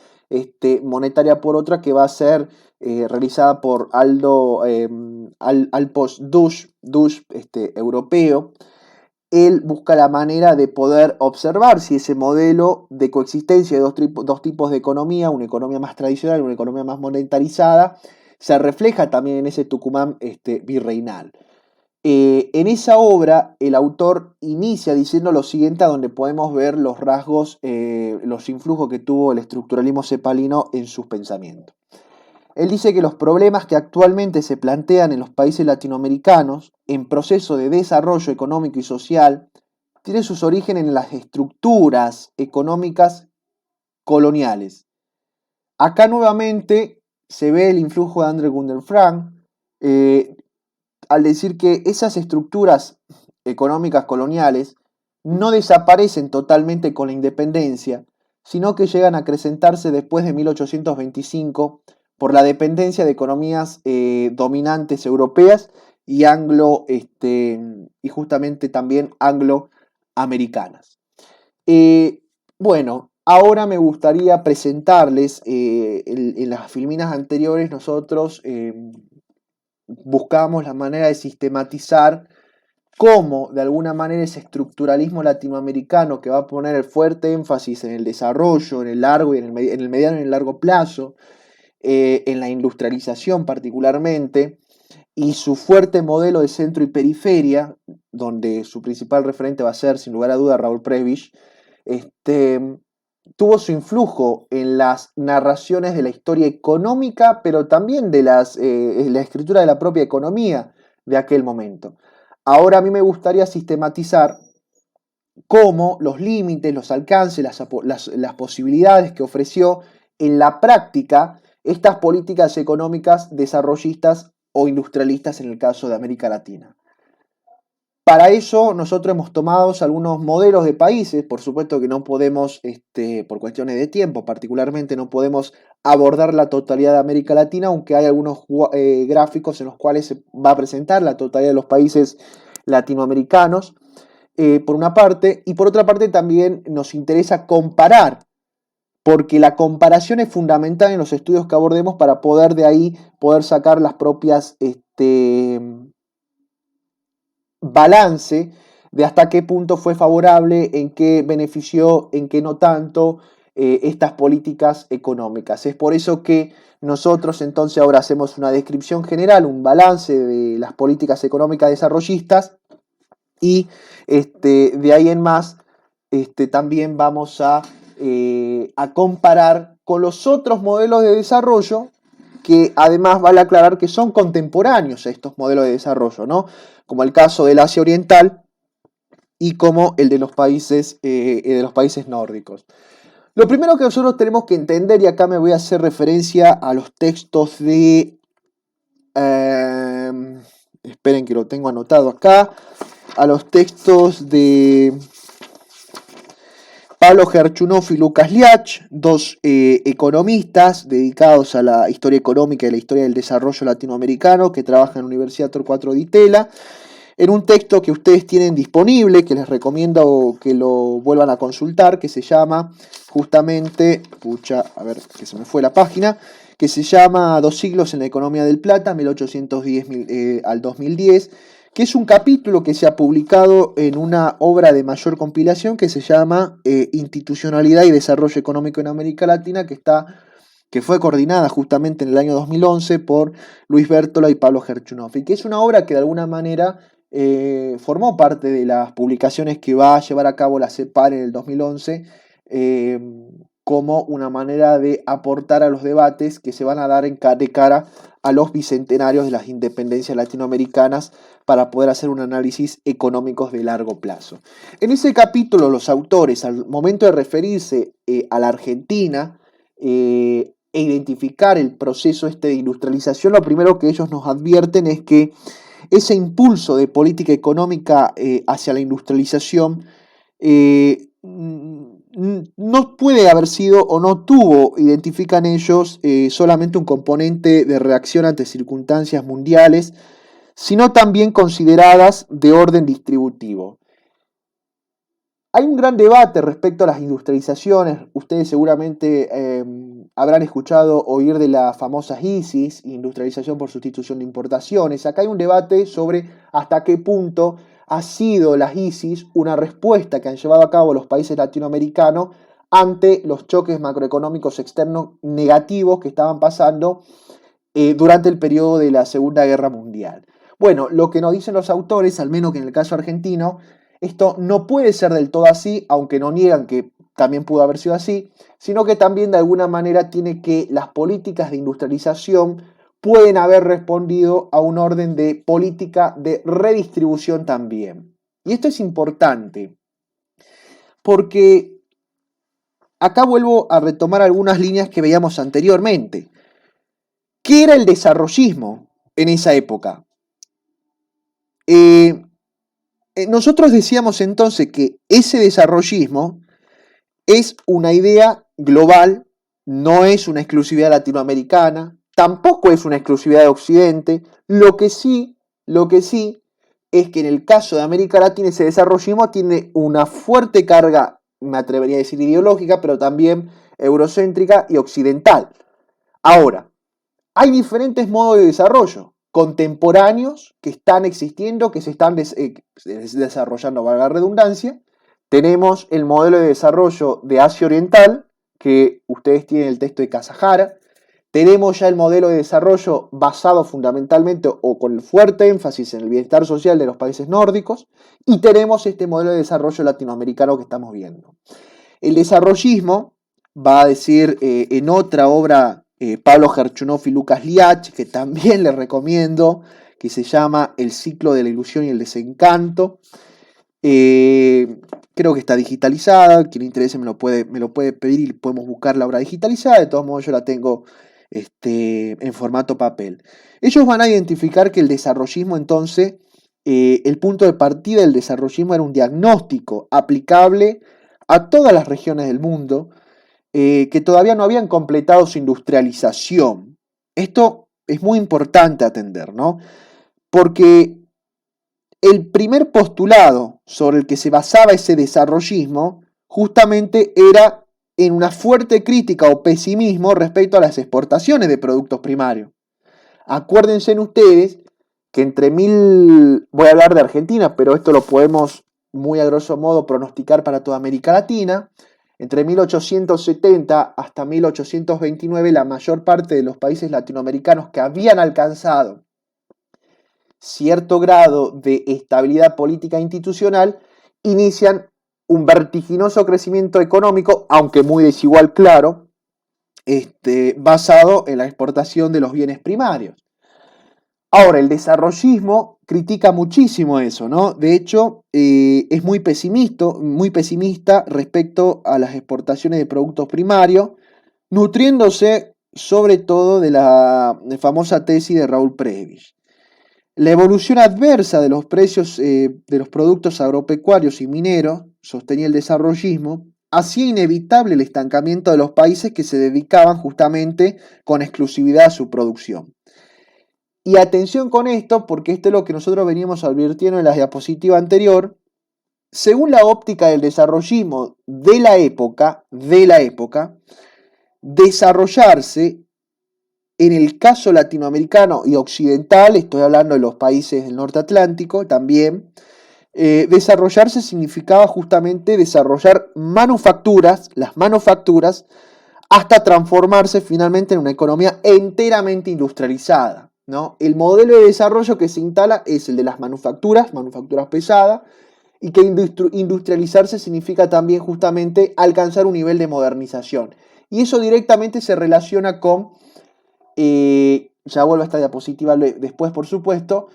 monetaria por otra, que va a ser realizada por Alpos Dusch europeo. Él busca la manera de poder observar si ese modelo de coexistencia de dos tipos de economía, una economía más tradicional y una economía más monetarizada, se refleja también en ese Tucumán virreinal. En esa obra, el autor inicia diciendo lo siguiente, a donde podemos ver los rasgos, los influjos que tuvo el estructuralismo cepalino en sus pensamientos. Él dice que los problemas que actualmente se plantean en los países latinoamericanos, en proceso de desarrollo económico y social, tienen sus orígenes en las estructuras económicas coloniales. Acá nuevamente se ve el influjo de André Gunder Frank, al decir que esas estructuras económicas coloniales no desaparecen totalmente con la independencia, sino que llegan a acrecentarse después de 1825 por la dependencia de economías dominantes europeas y y justamente también angloamericanas. Bueno, ahora me gustaría presentarles, en las filminas anteriores nosotros buscamos la manera de sistematizar cómo de alguna manera ese estructuralismo latinoamericano, que va a poner el fuerte énfasis en el desarrollo, en el largo y en el mediano y en el largo plazo, en la industrialización particularmente, y su fuerte modelo de centro y periferia, donde su principal referente va a ser, sin lugar a duda, Raúl Prebisch, tuvo su influjo en las narraciones de la historia económica, pero también de la escritura de la propia economía de aquel momento. Ahora a mí me gustaría sistematizar cómo los límites, los alcances, las posibilidades que ofreció en la práctica estas políticas económicas desarrollistas o industrialistas en el caso de América Latina. Para eso nosotros hemos tomado algunos modelos de países, por supuesto que no podemos, por cuestiones de tiempo particularmente, no podemos abordar la totalidad de América Latina, aunque hay algunos gráficos en los cuales se va a presentar la totalidad de los países latinoamericanos, por una parte, y por otra parte también nos interesa comparar, porque la comparación es fundamental en los estudios que abordemos para poder de ahí poder sacar las propias balance de hasta qué punto fue favorable, en qué benefició, en qué no tanto estas políticas económicas. Es por eso que nosotros entonces ahora hacemos una descripción general, un balance de las políticas económicas desarrollistas y de ahí en más también vamos a a comparar con los otros modelos de desarrollo que además vale aclarar que son contemporáneos a estos modelos de desarrollo, ¿no? Como el caso del Asia Oriental y como el de los países nórdicos. Lo primero que nosotros tenemos que entender, y acá me voy a hacer referencia a los textos de... esperen que lo tengo anotado acá. A los textos de Pablo Gerchunov y Lucas Liach, dos economistas dedicados a la historia económica y la historia del desarrollo latinoamericano, que trabajan en la Universidad Torcuato Di Tella, en un texto que ustedes tienen disponible, que les recomiendo que lo vuelvan a consultar, que se llama justamente, a ver que se me fue la página, que se llama Dos siglos en la economía del plata, 1810 al 2010, que es un capítulo que se ha publicado en una obra de mayor compilación que se llama Institucionalidad y Desarrollo Económico en América Latina, que fue coordinada justamente en el año 2011 por Luis Bértola y Pablo Gerchunov, y que es una obra que de alguna manera formó parte de las publicaciones que va a llevar a cabo la CEPAL en el 2011, como una manera de aportar a los debates que se van a dar de cara a los bicentenarios de las independencias latinoamericanas, para poder hacer un análisis económico de largo plazo. En ese capítulo, los autores, al momento de referirse a la Argentina e identificar el proceso de industrialización, lo primero que ellos nos advierten es que ese impulso de política económica hacia la industrialización no puede haber sido o no tuvo, identifican ellos, solamente un componente de reacción ante circunstancias mundiales, sino también consideradas de orden distributivo. Hay un gran debate respecto a las industrializaciones. Ustedes seguramente habrán escuchado oír de las famosas ISIS, industrialización por sustitución de importaciones. Acá hay un debate sobre hasta qué punto ha sido las ISIS una respuesta que han llevado a cabo los países latinoamericanos ante los choques macroeconómicos externos negativos que estaban pasando durante el periodo de la Segunda Guerra Mundial. Bueno, lo que nos dicen los autores, al menos que en el caso argentino, esto no puede ser del todo así, aunque no niegan que también pudo haber sido así, sino que también de alguna manera tiene que las políticas de industrialización pueden haber respondido a un orden de política de redistribución también. Y esto es importante, porque acá vuelvo a retomar algunas líneas que veíamos anteriormente. ¿Qué era el desarrollismo en esa época? Nosotros decíamos entonces que ese desarrollismo es una idea global, no es una exclusividad latinoamericana, tampoco es una exclusividad de Occidente. Lo que sí es que en el caso de América Latina ese desarrollismo tiene una fuerte carga, me atrevería a decir ideológica, pero también eurocéntrica y occidental. Ahora, hay diferentes modos de desarrollo contemporáneos que están existiendo, que se están desarrollando, valga la redundancia. Tenemos el modelo de desarrollo de Asia Oriental, que ustedes tienen el texto de Casajara. Tenemos ya el modelo de desarrollo basado fundamentalmente o con fuerte énfasis en el bienestar social de los países nórdicos. Y tenemos este modelo de desarrollo latinoamericano que estamos viendo. El desarrollismo, va a decir en otra obra Pablo Gerchunov y Lucas Liach, que también les recomiendo, que se llama El ciclo de la ilusión y el desencanto. Creo que está digitalizada, quien le interese me lo puede pedir y podemos buscar la obra digitalizada. De todos modos yo la tengo en formato papel. Ellos van a identificar que el desarrollismo entonces, el punto de partida del desarrollismo era un diagnóstico aplicable a todas las regiones del mundo, que todavía no habían completado su industrialización. Esto es muy importante atender, ¿no? Porque el primer postulado sobre el que se basaba ese desarrollismo justamente era en una fuerte crítica o pesimismo respecto a las exportaciones de productos primarios. Acuérdense ustedes que voy a hablar de Argentina, pero esto lo podemos muy a grosso modo pronosticar para toda América Latina. Entre 1870 hasta 1829, la mayor parte de los países latinoamericanos que habían alcanzado cierto grado de estabilidad política institucional inician un vertiginoso crecimiento económico, aunque muy desigual, claro, basado en la exportación de los bienes primarios. Ahora, el desarrollismo critica muchísimo eso, ¿no? De hecho, es muy pesimista respecto a las exportaciones de productos primarios, nutriéndose sobre todo de la famosa tesis de Raúl Prebisch. La evolución adversa de los precios de los productos agropecuarios y mineros, sostenía el desarrollismo, hacía inevitable el estancamiento de los países que se dedicaban justamente con exclusividad a su producción. Y atención con esto, porque esto es lo que nosotros veníamos advirtiendo en la diapositiva anterior. Según la óptica del desarrollismo de la época, desarrollarse en el caso latinoamericano y occidental, estoy hablando de los países del norte atlántico también, desarrollarse significaba justamente desarrollar las manufacturas, hasta transformarse finalmente en una economía enteramente industrializada, ¿no? El modelo de desarrollo que se instala es el de las manufacturas pesadas, y que industrializarse significa también justamente alcanzar un nivel de modernización. Y eso directamente se relaciona con, ya vuelvo a esta diapositiva después por supuesto,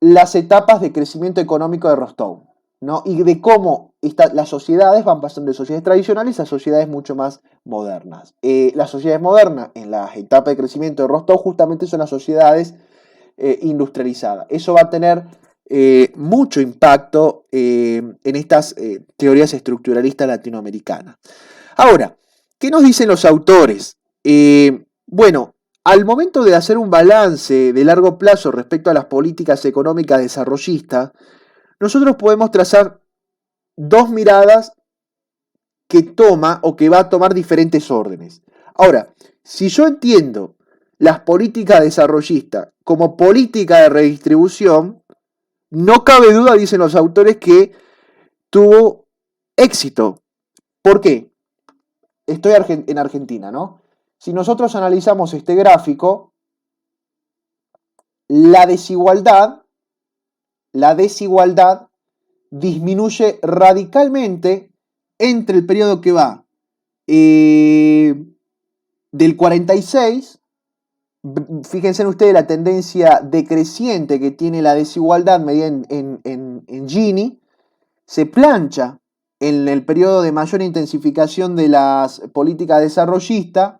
las etapas de crecimiento económico de Rostov, ¿no? Y de cómo las sociedades van pasando de sociedades tradicionales a sociedades mucho más modernas. Las sociedades modernas en las etapas de crecimiento de Rostov justamente son las sociedades industrializadas. Eso va a tener mucho impacto en estas teorías estructuralistas latinoamericanas. Ahora, ¿qué nos dicen los autores? Bueno, al momento de hacer un balance de largo plazo respecto a las políticas económicas desarrollistas, nosotros podemos trazar dos miradas que toma o que va a tomar diferentes órdenes. Ahora, si yo entiendo las políticas desarrollistas como política de redistribución, no cabe duda, dicen los autores, que tuvo éxito. ¿Por qué? Estoy en Argentina, ¿no? Si nosotros analizamos este gráfico, la desigualdad disminuye radicalmente entre el periodo que va del 46, fíjense en ustedes la tendencia decreciente que tiene la desigualdad medida en Gini, se plancha en el periodo de mayor intensificación de las políticas desarrollistas,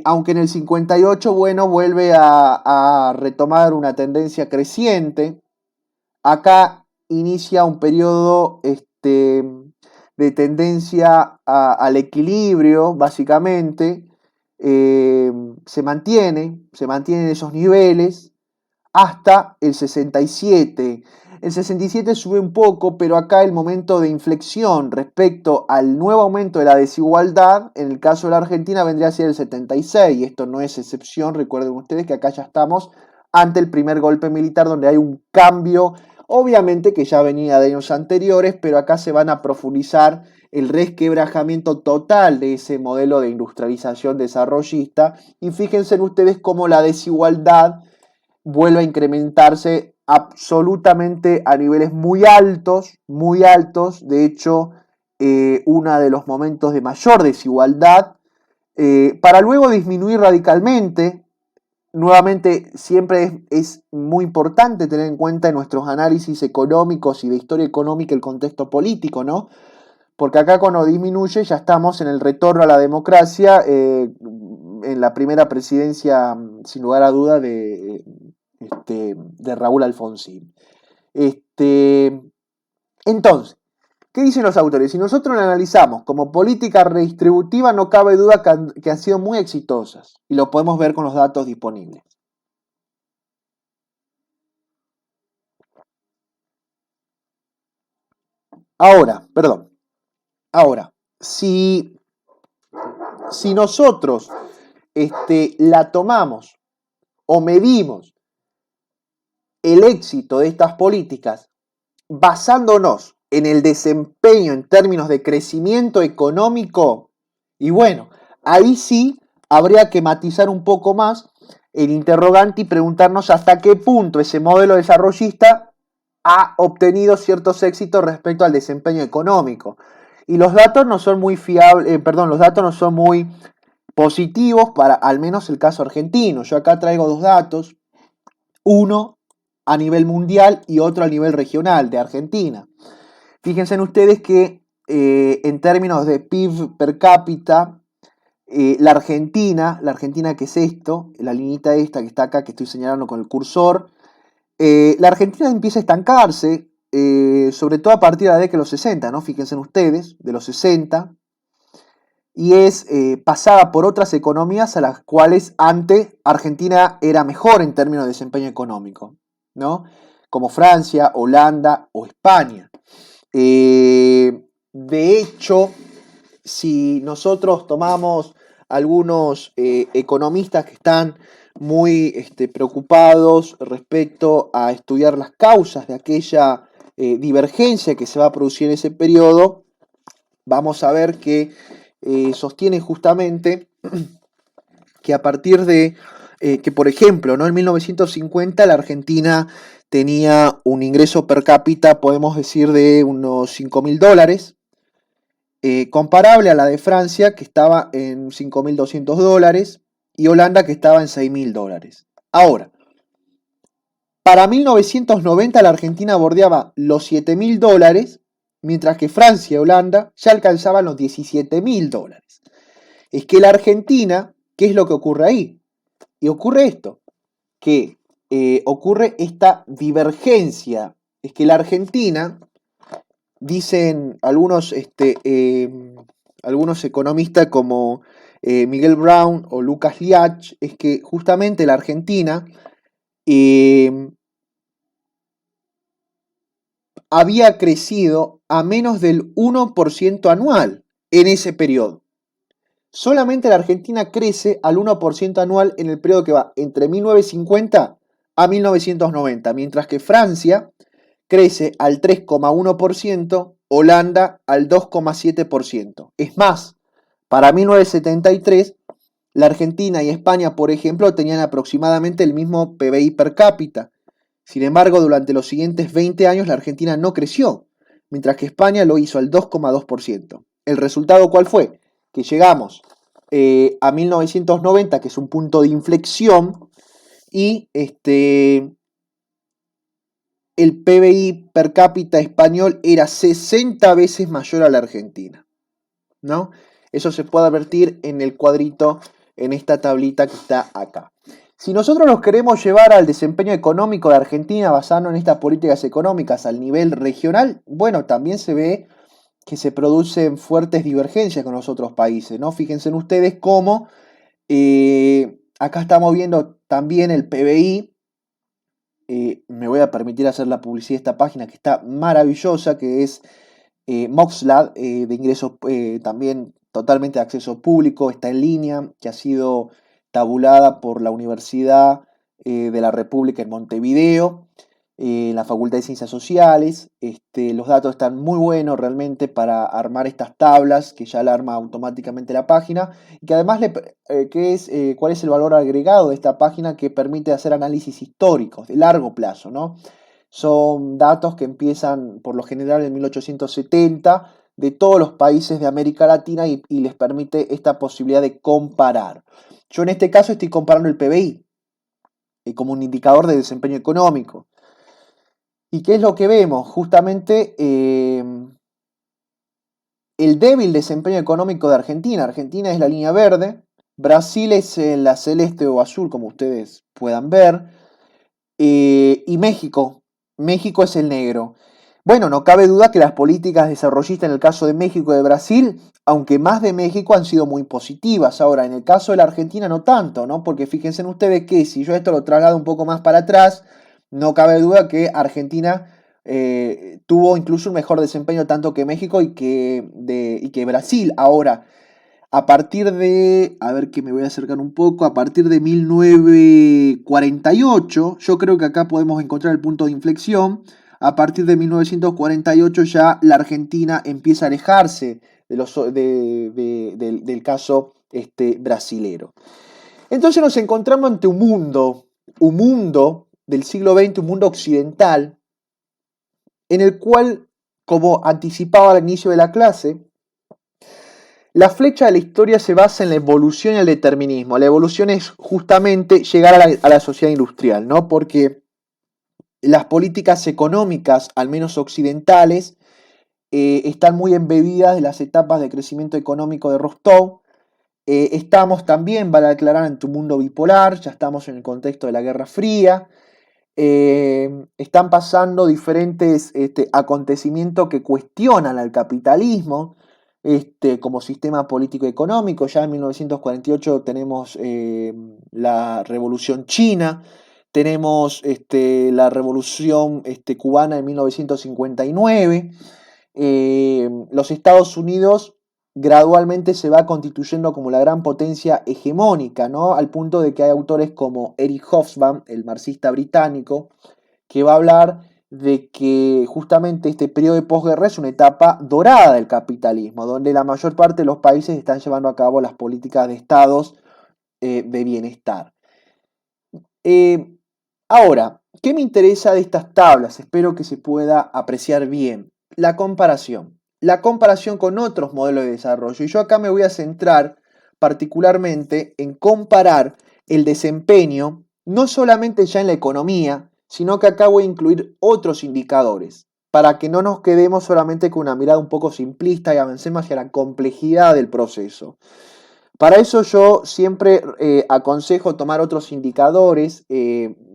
aunque en el 58, bueno, vuelve a retomar una tendencia creciente. Acá inicia un periodo de tendencia al equilibrio, básicamente. Se mantienen esos niveles hasta el 67. El 67 sube un poco, pero acá el momento de inflexión respecto al nuevo aumento de la desigualdad, en el caso de la Argentina, vendría a ser el 76, y esto no es excepción. Recuerden ustedes que acá ya estamos ante el primer golpe militar, donde hay un cambio, obviamente que ya venía de años anteriores, pero acá se van a profundizar el resquebrajamiento total de ese modelo de industrialización desarrollista, y fíjense en ustedes cómo la desigualdad vuelve a incrementarse absolutamente a niveles muy altos. De hecho, uno de los momentos de mayor desigualdad, para luego disminuir radicalmente. Nuevamente, siempre es muy importante tener en cuenta en nuestros análisis económicos y de historia económica el contexto político, ¿no? Porque acá cuando disminuye ya estamos en el retorno a la democracia, en la primera presidencia, sin lugar a duda, de Raúl Alfonsín. Entonces, ¿qué dicen los autores? Si nosotros lo analizamos como política redistributiva, no cabe duda que han sido muy exitosas, y lo podemos ver con los datos disponibles. Ahora, si nosotros la tomamos o medimos el éxito de estas políticas basándonos en el desempeño en términos de crecimiento económico, y bueno, ahí sí habría que matizar un poco más el interrogante y preguntarnos hasta qué punto ese modelo desarrollista ha obtenido ciertos éxitos respecto al desempeño económico. Y los datos no son muy fiables, los datos no son muy positivos para al menos el caso argentino. Yo acá traigo dos datos, uno a nivel mundial y otro a nivel regional de Argentina. Fíjense en ustedes que en términos de PIB per cápita, la Argentina, que es esto, la liñita esta que está acá, que estoy señalando con el cursor, la Argentina empieza a estancarse, sobre todo a partir de la década de los 60, ¿no? Fíjense en ustedes, de los 60, y es pasada por otras economías a las cuales antes Argentina era mejor en términos de desempeño económico, ¿no? Como Francia, Holanda o España. De hecho, si nosotros tomamos algunos economistas que están muy preocupados respecto a estudiar las causas de aquella divergencia que se va a producir en ese periodo, vamos a ver que sostienen justamente que a partir de que, por ejemplo, ¿no? En 1950 la Argentina tenía un ingreso per cápita, podemos decir, de unos $5.000, comparable a la de Francia, que estaba en $5.200, y Holanda, que estaba en $6.000. Ahora, para 1990 la Argentina bordeaba los $7.000, mientras que Francia y Holanda ya alcanzaban los $17.000. Es que la Argentina, ¿qué es lo que ocurre ahí? Y ocurre esto, que ocurre esta divergencia. Es que la Argentina, dicen algunos economistas como Miguel Brown o Lucas Liach, es que justamente la Argentina había crecido a menos del 1% anual en ese periodo. Solamente la Argentina crece al 1% anual en el periodo que va entre 1950 a 1990, mientras que Francia crece al 3,1%, Holanda al 2,7%. Es más, para 1973, la Argentina y España, por ejemplo, tenían aproximadamente el mismo PBI per cápita. Sin embargo, durante los siguientes 20 años la Argentina no creció, mientras que España lo hizo al 2,2%. ¿El resultado cuál fue? Que llegamos a 1990, que es un punto de inflexión, y el PBI per cápita español era 60 veces mayor a la Argentina, ¿no? Eso se puede advertir en el cuadrito, en esta tablita que está acá. Si nosotros nos queremos llevar al desempeño económico de Argentina basando en estas políticas económicas al nivel regional, bueno, también se ve que se producen fuertes divergencias con los otros países, ¿no? Fíjense en ustedes cómo acá estamos viendo también el PBI. Me voy a permitir hacer la publicidad de esta página que está maravillosa, que es Moxlad, de ingresos también totalmente de acceso público, está en línea, que ha sido tabulada por la Universidad de la República en Montevideo, la Facultad de Ciencias Sociales. Los datos están muy buenos realmente para armar estas tablas, que ya la arma automáticamente la página, y que además cuál es el valor agregado de esta página, que permite hacer análisis históricos de largo plazo, ¿no? Son datos que empiezan por lo general en 1870 de todos los países de América Latina y les permite esta posibilidad de comparar. Yo en este caso estoy comparando el PBI como un indicador de desempeño económico. ¿Y qué es lo que vemos? Justamente el débil desempeño económico de Argentina. Argentina es la línea verde, Brasil es la celeste o azul, como ustedes puedan ver, y México es el negro. Bueno, no cabe duda que las políticas desarrollistas en el caso de México y de Brasil, aunque más de México, han sido muy positivas. Ahora, en el caso de la Argentina no tanto, ¿no? Porque fíjense en ustedes que si yo esto lo traslado un poco más para atrás, no cabe duda que Argentina tuvo incluso un mejor desempeño tanto que México y que Brasil. Ahora, a partir de, a ver que me voy a acercar un poco, a partir de 1948, yo creo que acá podemos encontrar el punto de inflexión. A partir de 1948 ya la Argentina empieza a alejarse del caso brasilero. Entonces nos encontramos ante un mundo del siglo XX, un mundo occidental, en el cual, como anticipaba al inicio de la clase, la flecha de la historia se basa en la evolución y el determinismo. La evolución es justamente llegar a la sociedad industrial, ¿no? Porque las políticas económicas, al menos occidentales, están muy embebidas de las etapas de crecimiento económico de Rostov. Estamos también, vale aclarar, en un mundo bipolar, ya estamos en el contexto de la Guerra Fría. Están pasando diferentes acontecimientos que cuestionan al capitalismo como sistema político económico. Ya en 1948 tenemos la Revolución China, tenemos la Revolución Cubana en 1959. Los Estados Unidos gradualmente se va constituyendo como la gran potencia hegemónica, ¿no? Al punto de que hay autores como Eric Hobsbawm, el marxista británico, que va a hablar de que justamente este periodo de posguerra es una etapa dorada del capitalismo, donde la mayor parte de los países están llevando a cabo las políticas de estados de bienestar. Ahora, ¿qué me interesa de estas tablas? Espero que se pueda apreciar bien. La comparación. La comparación con otros modelos de desarrollo. Y yo acá me voy a centrar particularmente en comparar el desempeño, no solamente ya en la economía, sino que acá voy a incluir otros indicadores, para que no nos quedemos solamente con una mirada un poco simplista y avancemos hacia la complejidad del proceso. Para eso yo siempre aconsejo tomar otros indicadores.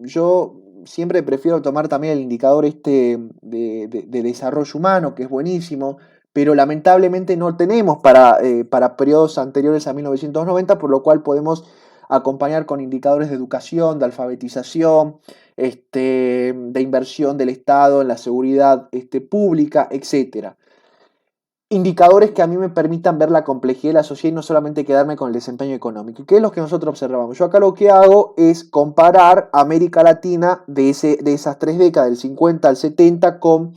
Yo siempre prefiero tomar también el indicador de desarrollo humano, que es buenísimo, pero lamentablemente no tenemos para periodos anteriores a 1990, por lo cual podemos acompañar con indicadores de educación, de alfabetización, de inversión del Estado en la seguridad pública, etcétera. Indicadores que a mí me permitan ver la complejidad de la sociedad y no solamente quedarme con el desempeño económico. ¿Qué es lo que nosotros observamos? Yo acá lo que hago es comparar América Latina de esas 3 décadas, del 50 al 70, con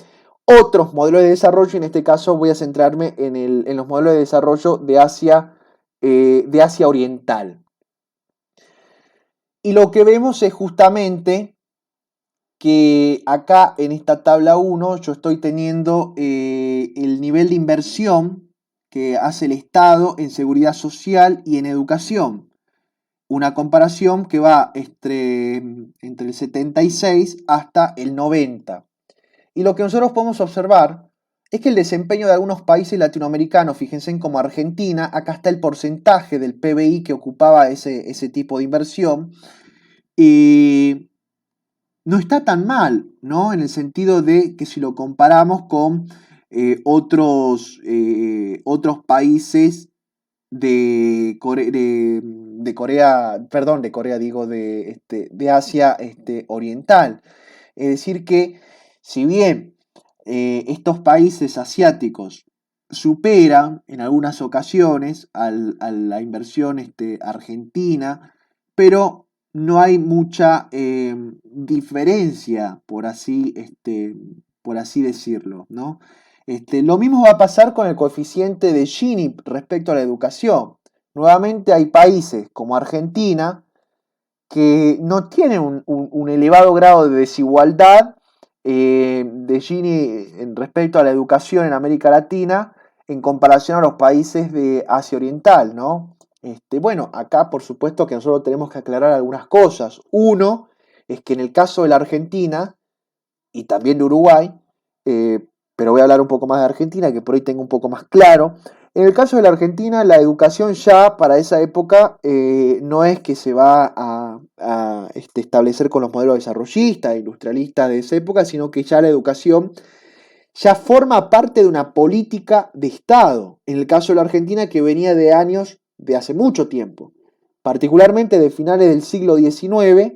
otros modelos de desarrollo. Y en este caso voy a centrarme en los modelos de desarrollo de Asia Oriental. Y lo que vemos es justamente que acá en esta tabla 1 yo estoy teniendo el nivel de inversión que hace el Estado en seguridad social y en educación. Una comparación que va entre el 76 hasta el 90. Y lo que nosotros podemos observar es que el desempeño de algunos países latinoamericanos, fíjense en como Argentina, acá está el porcentaje del PBI que ocupaba ese tipo de inversión. Y no está tan mal, ¿no? En el sentido de que si lo comparamos con otros países de Corea, perdón, de Corea digo, de Asia Oriental. Es decir que si bien estos países asiáticos superan en algunas ocasiones a la inversión argentina, pero no hay mucha diferencia, por así decirlo, ¿no? Lo mismo va a pasar con el coeficiente de Gini respecto a la educación. Nuevamente hay países como Argentina que no tienen un elevado grado de desigualdad de Gini respecto a la educación en América Latina en comparación a los países de Asia Oriental, ¿no? Bueno, acá por supuesto que nosotros tenemos que aclarar algunas cosas. Uno es que en el caso de la Argentina y también de Uruguay, pero voy a hablar un poco más de Argentina, que por ahí tengo un poco más claro. En el caso de la Argentina, la educación ya para esa época no es que se va a establecer con los modelos desarrollistas, industrialistas de esa época, sino que ya la educación ya forma parte de una política de Estado. En el caso de la Argentina, que venía de años, de hace mucho tiempo, particularmente de finales del siglo XIX,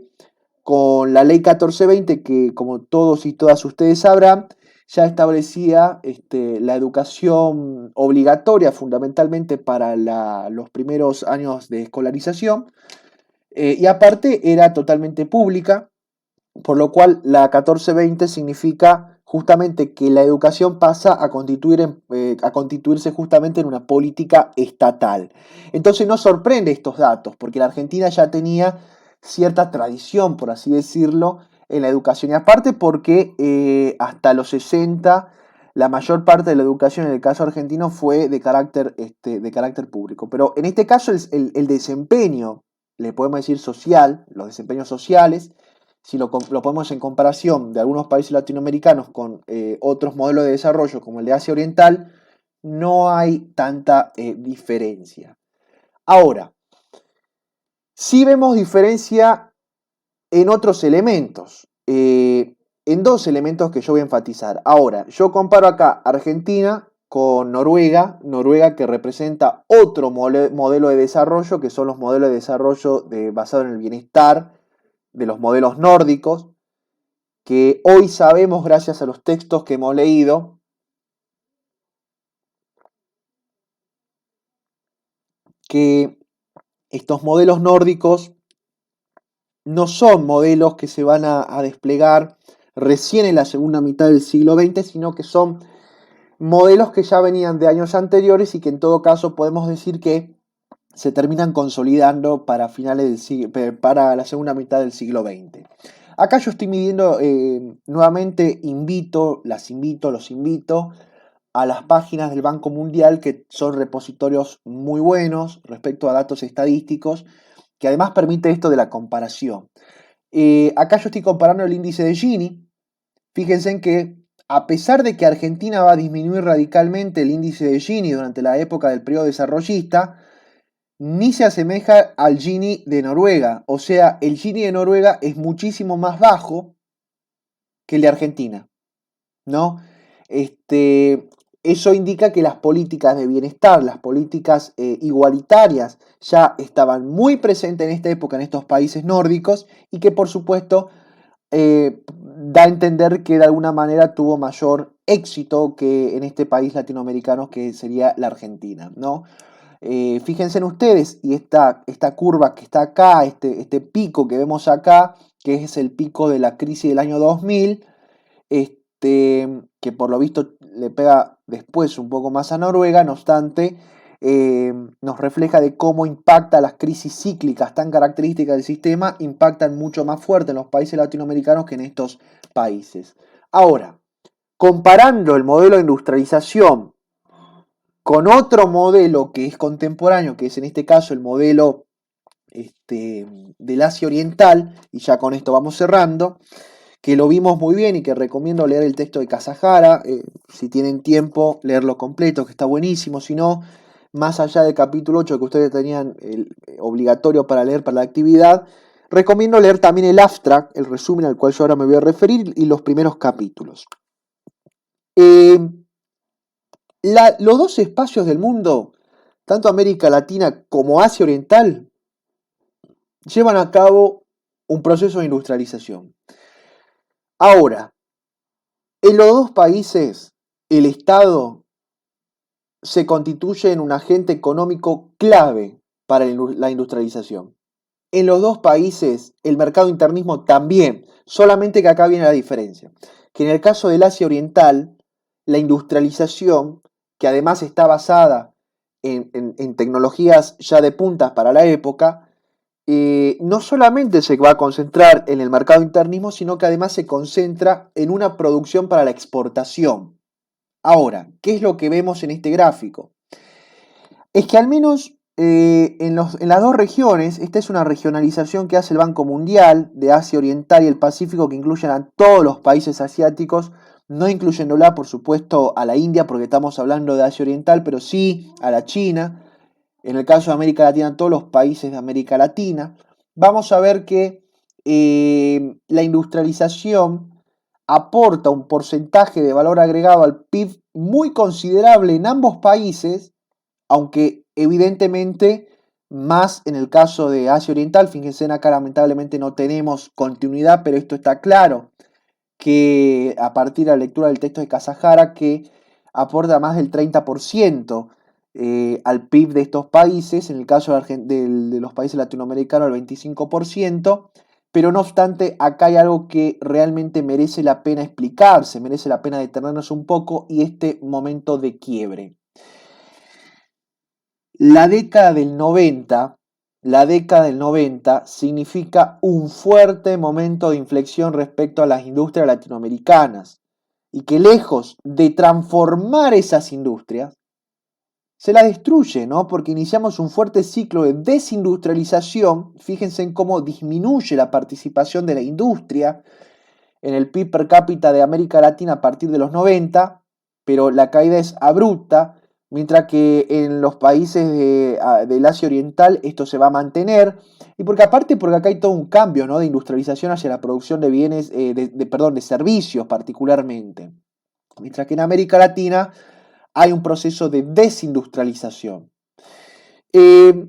con la ley 1420, que como todos y todas ustedes sabrán, ya establecía la educación obligatoria fundamentalmente para los primeros años de escolarización, y aparte era totalmente pública, por lo cual la 1420 significa justamente que la educación pasa a constituirse justamente en una política estatal. Entonces no sorprende estos datos, porque la Argentina ya tenía cierta tradición, por así decirlo, en la educación. Y aparte porque hasta los 60 la mayor parte de la educación en el caso argentino fue de carácter público. Pero en este caso el desempeño, le podemos decir social, los desempeños sociales, si lo ponemos en comparación de algunos países latinoamericanos con otros modelos de desarrollo como el de Asia Oriental, no hay tanta diferencia. Ahora, sí vemos diferencia en otros elementos, en dos elementos que yo voy a enfatizar. Ahora, yo comparo acá Argentina con Noruega, Noruega que representa otro modelo de desarrollo, que son los modelos de desarrollo basados en el bienestar, de los modelos nórdicos, que hoy sabemos gracias a los textos que hemos leído, que estos modelos nórdicos no son modelos que se van a desplegar recién en la segunda mitad del siglo XX, sino que son modelos que ya venían de años anteriores y que en todo caso podemos decir que se terminan consolidando para para la segunda mitad del siglo XX. Acá yo estoy midiendo, nuevamente los invito a las páginas del Banco Mundial, que son repositorios muy buenos respecto a datos estadísticos, que además permite esto de la comparación. Acá yo estoy comparando el índice de Gini. Fíjense en que a pesar de que Argentina va a disminuir radicalmente el índice de Gini durante la época del periodo desarrollista, ni se asemeja al Gini de Noruega. O sea, el Gini de Noruega es muchísimo más bajo que el de Argentina, ¿no? Eso indica que las políticas de bienestar, las políticas igualitarias, ya estaban muy presentes en esta época en estos países nórdicos y que por supuesto da a entender que de alguna manera tuvo mayor éxito que en este país latinoamericano que sería la Argentina, ¿no? Fíjense en ustedes, y esta curva que está acá, este pico que vemos acá, que es el pico de la crisis del año 2000, que por lo visto le pega después un poco más a Noruega, no obstante, nos refleja de cómo impacta las crisis cíclicas tan características del sistema, impactan mucho más fuerte en los países latinoamericanos que en estos países. Ahora, comparando el modelo de industrialización con otro modelo que es contemporáneo, que es en este caso el modelo del Asia Oriental, y ya con esto vamos cerrando, que lo vimos muy bien y que recomiendo leer el texto de Kasahara, si tienen tiempo, leerlo completo, que está buenísimo, si no, más allá del capítulo 8 que ustedes tenían obligatorio para leer para la actividad, recomiendo leer también el abstract, el resumen al cual yo ahora me voy a referir, y los primeros capítulos. Los dos espacios del mundo, tanto América Latina como Asia Oriental, llevan a cabo un proceso de industrialización. Ahora, en los dos países, el Estado se constituye en un agente económico clave para la industrialización. En los dos países, el mercado internismo también, solamente que acá viene la diferencia. Que en el caso del Asia Oriental, la industrialización, que además está basada en tecnologías ya de puntas para la época, no solamente se va a concentrar en el mercado internismo, sino que además se concentra en una producción para la exportación. Ahora, ¿qué es lo que vemos en este gráfico? Es que al menos en las dos regiones, esta es una regionalización que hace el Banco Mundial de Asia Oriental y el Pacífico, que incluyen a todos los países asiáticos, no incluyéndola, por supuesto, a la India, porque estamos hablando de Asia Oriental, pero sí a la China. En el caso de América Latina, todos los países de América Latina. Vamos a ver que la industrialización aporta un porcentaje de valor agregado al PIB muy considerable en ambos países, aunque evidentemente más en el caso de Asia Oriental. Fíjense acá, lamentablemente no tenemos continuidad, pero esto está claro, que a partir de la lectura del texto de Kasahara, que aporta más del 30% al PIB de estos países, en el caso de los países latinoamericanos el 25%, pero no obstante acá hay algo que realmente merece la pena explicarse, merece la pena detenernos un poco, y este momento de quiebre. La década del 90 la década del 90 significa un fuerte momento de inflexión respecto a las industrias latinoamericanas y que lejos de transformar esas industrias, se las destruye, ¿no? Porque iniciamos un fuerte ciclo de desindustrialización. Fíjense en cómo disminuye la participación de la industria en el PIB per cápita de América Latina a partir de los 90, pero la caída es abrupta, mientras que en los países del Asia Oriental esto se va a mantener, y porque aparte porque acá hay todo un cambio, ¿no?, de industrialización hacia la producción de bienes, de servicios particularmente, mientras que en América Latina hay un proceso de desindustrialización. Eh,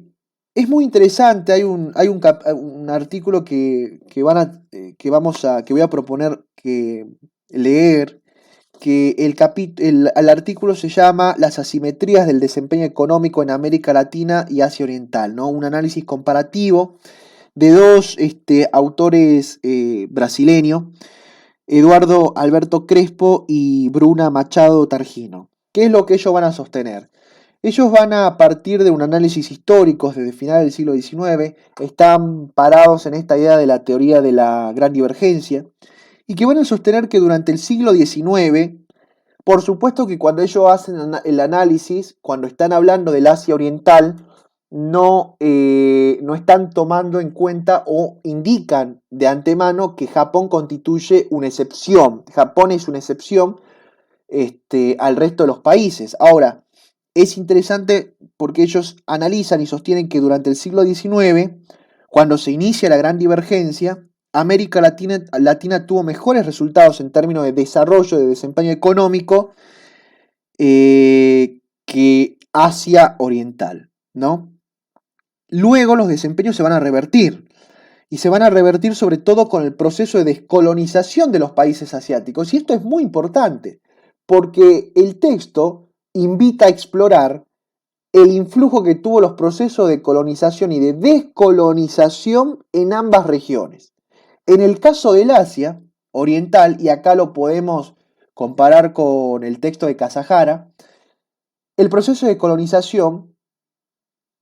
es muy interesante, un artículo que voy a proponer que leer, que el artículo se llama Las asimetrías del desempeño económico en América Latina y Asia Oriental, ¿no? Un análisis comparativo de dos autores brasileños, Eduardo Alberto Crespo y Bruna Machado Targino. ¿Qué es lo que ellos van a sostener? Ellos van a partir de un análisis histórico desde finales del siglo XIX, están parados en esta idea de la teoría de la gran divergencia, y que van a sostener que durante el siglo XIX, por supuesto que cuando ellos hacen el análisis, cuando están hablando del Asia Oriental, no están tomando en cuenta o indican de antemano que Japón constituye una excepción. Japón es una excepción al resto de los países. Ahora, es interesante porque ellos analizan y sostienen que durante el siglo XIX, cuando se inicia la gran divergencia, América Latina tuvo mejores resultados en términos de desarrollo, de desempeño económico, que Asia Oriental, ¿no? Luego los desempeños se van a revertir, y se van a revertir sobre todo con el proceso de descolonización de los países asiáticos. Y esto es muy importante, porque el texto invita a explorar el influjo que tuvo los procesos de colonización y de descolonización en ambas regiones. En el caso del Asia Oriental, y acá lo podemos comparar con el texto de Kasahara, el proceso de colonización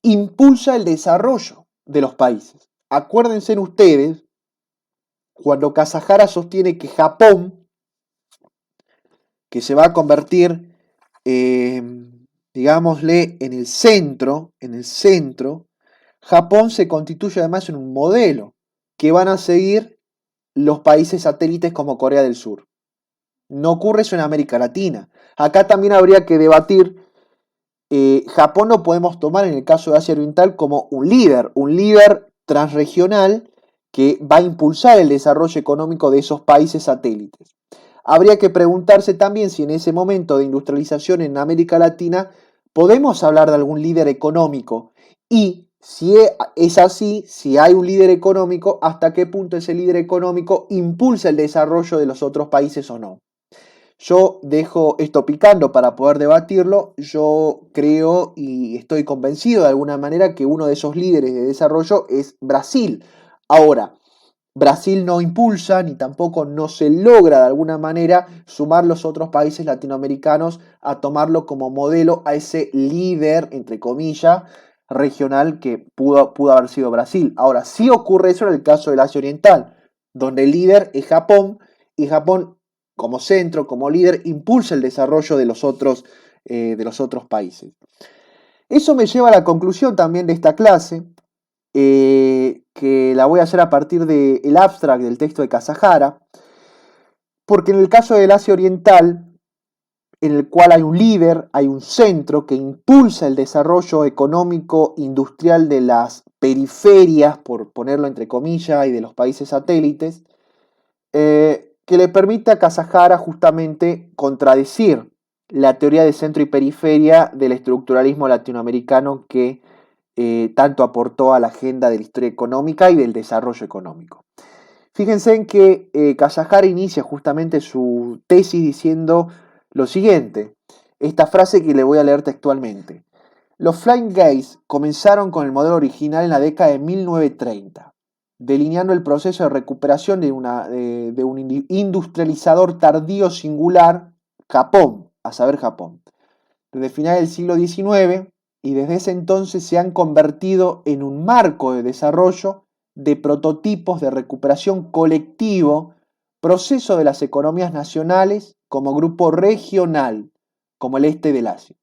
impulsa el desarrollo de los países. Acuérdense ustedes cuando Kasahara sostiene que Japón, que se va a convertir, digámosle, en el centro, Japón se constituye además en un modelo que van a seguir los países satélites como Corea del Sur. No ocurre eso en América Latina. Acá también habría que debatir, Japón lo podemos tomar en el caso de Asia Oriental como un líder transregional que va a impulsar el desarrollo económico de esos países satélites. Habría que preguntarse también si en ese momento de industrialización en América Latina podemos hablar de algún líder económico, y si es así, si hay un líder económico, hasta qué punto ese líder económico impulsa el desarrollo de los otros países o no. Yo dejo esto picando para poder debatirlo. Yo creo y estoy convencido de alguna manera que uno de esos líderes de desarrollo es Brasil. Ahora, Brasil no impulsa ni tampoco no se logra de alguna manera sumar los otros países latinoamericanos a tomarlo como modelo a ese líder, entre comillas, regional que pudo haber sido Brasil. Ahora, sí ocurre eso en el caso del Asia Oriental, donde el líder es Japón, y Japón como centro, como líder, impulsa el desarrollo de los otros países. Eso me lleva a la conclusión también de esta clase, que la voy a hacer a partir del abstract del texto de Kasahara, porque en el caso del Asia Oriental, en el cual hay un líder, hay un centro que impulsa el desarrollo económico industrial de las periferias, por ponerlo entre comillas, y de los países satélites, que le permite a Kasahara justamente contradecir la teoría de centro y periferia del estructuralismo latinoamericano que tanto aportó a la agenda de la historia económica y del desarrollo económico. Fíjense en que Kasahara inicia justamente su tesis diciendo lo siguiente, esta frase que le voy a leer textualmente. Los Flying Gays comenzaron con el modelo original en la década de 1930, delineando el proceso de recuperación de un industrializador tardío singular, Japón, a saber Japón. Desde finales del siglo XIX y desde ese entonces se han convertido en un marco de desarrollo de prototipos de recuperación colectivo, proceso de las economías nacionales como grupo regional, como el este del Asia.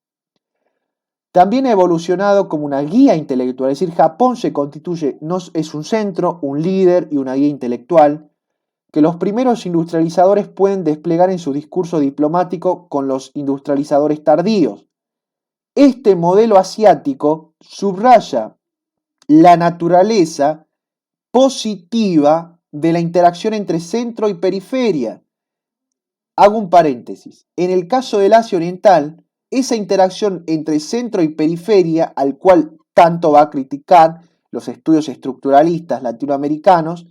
También ha evolucionado como una guía intelectual, es decir, Japón se constituye, es un centro, un líder y una guía intelectual que los primeros industrializadores pueden desplegar en su discurso diplomático con los industrializadores tardíos. Este modelo asiático subraya la naturaleza positiva de la interacción entre centro y periferia. Hago un paréntesis. En el caso del Asia Oriental, esa interacción entre centro y periferia, al cual tanto va a criticar los estudios estructuralistas latinoamericanos,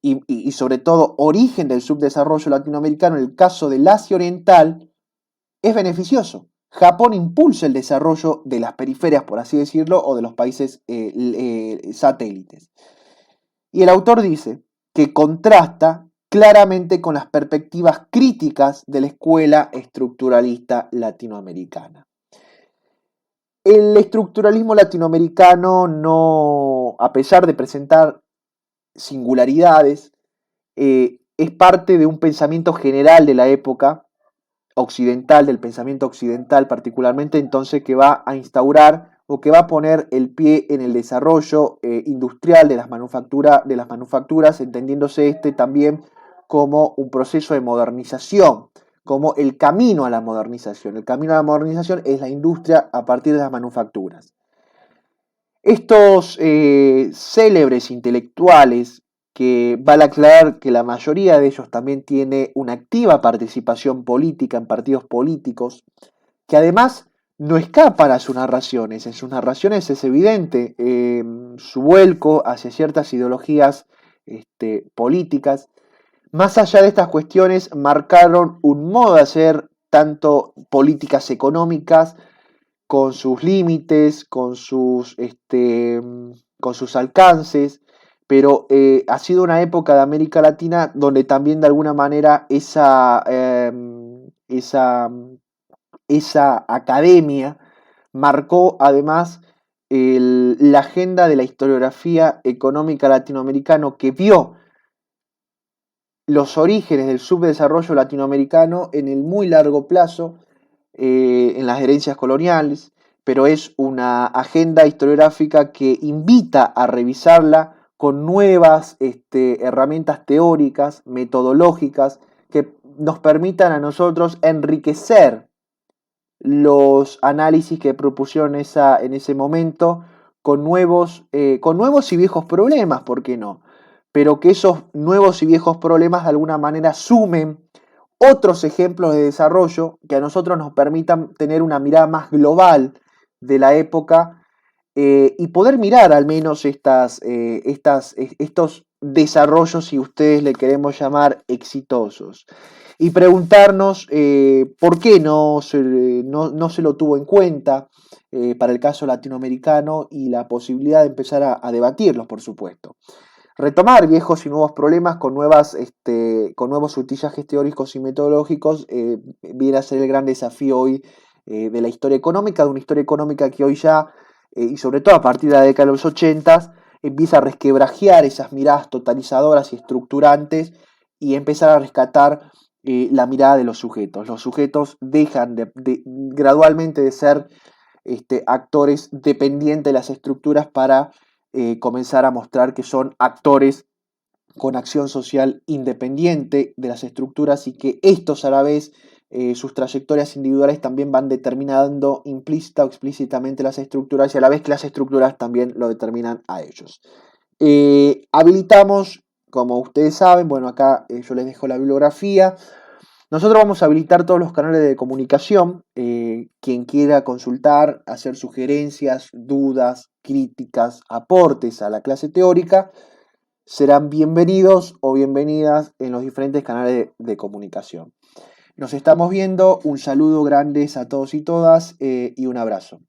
y sobre todo origen del subdesarrollo latinoamericano, en el caso del Asia Oriental, es beneficioso. Japón impulsa el desarrollo de las periferias, por así decirlo, o de los países satélites. Y el autor dice que contrasta claramente con las perspectivas críticas de la escuela estructuralista latinoamericana. El estructuralismo latinoamericano no, a pesar de presentar singularidades, es parte de un pensamiento general de la época occidental, del pensamiento occidental particularmente, entonces que va a instaurar o que va a poner el pie en el desarrollo industrial de las manufacturas, entendiéndose este también como un proceso de modernización, como el camino a la modernización. El camino a la modernización es la industria a partir de las manufacturas. Estos célebres intelectuales, que vale aclarar que la mayoría de ellos también tiene una activa participación política en partidos políticos, que además no escapan a sus narraciones. En sus narraciones es evidente su vuelco hacia ciertas ideologías políticas. Más allá de estas cuestiones, marcaron un modo de hacer tanto políticas económicas, con sus límites, con sus alcances, pero ha sido una época de América Latina donde también de alguna manera esa academia marcó además la agenda de la historiografía económica latinoamericana, que vio los orígenes del subdesarrollo latinoamericano en el muy largo plazo, en las herencias coloniales, pero es una agenda historiográfica que invita a revisarla con nuevas herramientas teóricas, metodológicas, que nos permitan a nosotros enriquecer los análisis que propusieron en ese momento con nuevos y viejos problemas, ¿por qué no? Pero que esos nuevos y viejos problemas de alguna manera sumen otros ejemplos de desarrollo que a nosotros nos permitan tener una mirada más global de la época y poder mirar al menos estos desarrollos, si ustedes le queremos llamar exitosos, y preguntarnos por qué no se lo tuvo en cuenta para el caso latinoamericano y la posibilidad de empezar a debatirlos, por supuesto. Retomar viejos y nuevos problemas con nuevos utillajes teóricos y metodológicos viene a ser el gran desafío hoy de la historia económica, de una historia económica que hoy ya, y sobre todo a partir de la década de los 80, empieza a resquebrajear esas miradas totalizadoras y estructurantes y empezar a rescatar la mirada de los sujetos. Los sujetos dejan gradualmente de ser actores dependientes de las estructuras para comenzar a mostrar que son actores con acción social independiente de las estructuras y que estos a la vez, sus trayectorias individuales también van determinando implícita o explícitamente las estructuras y a la vez que las estructuras también lo determinan a ellos. Habilitamos, como ustedes saben, bueno, acá yo les dejo la bibliografía. Nosotros vamos a habilitar todos los canales de comunicación. Quien quiera consultar, hacer sugerencias, dudas, críticas, aportes a la clase teórica, serán bienvenidos o bienvenidas en los diferentes canales de comunicación. Nos estamos viendo, un saludo grandes a todos y todas y un abrazo.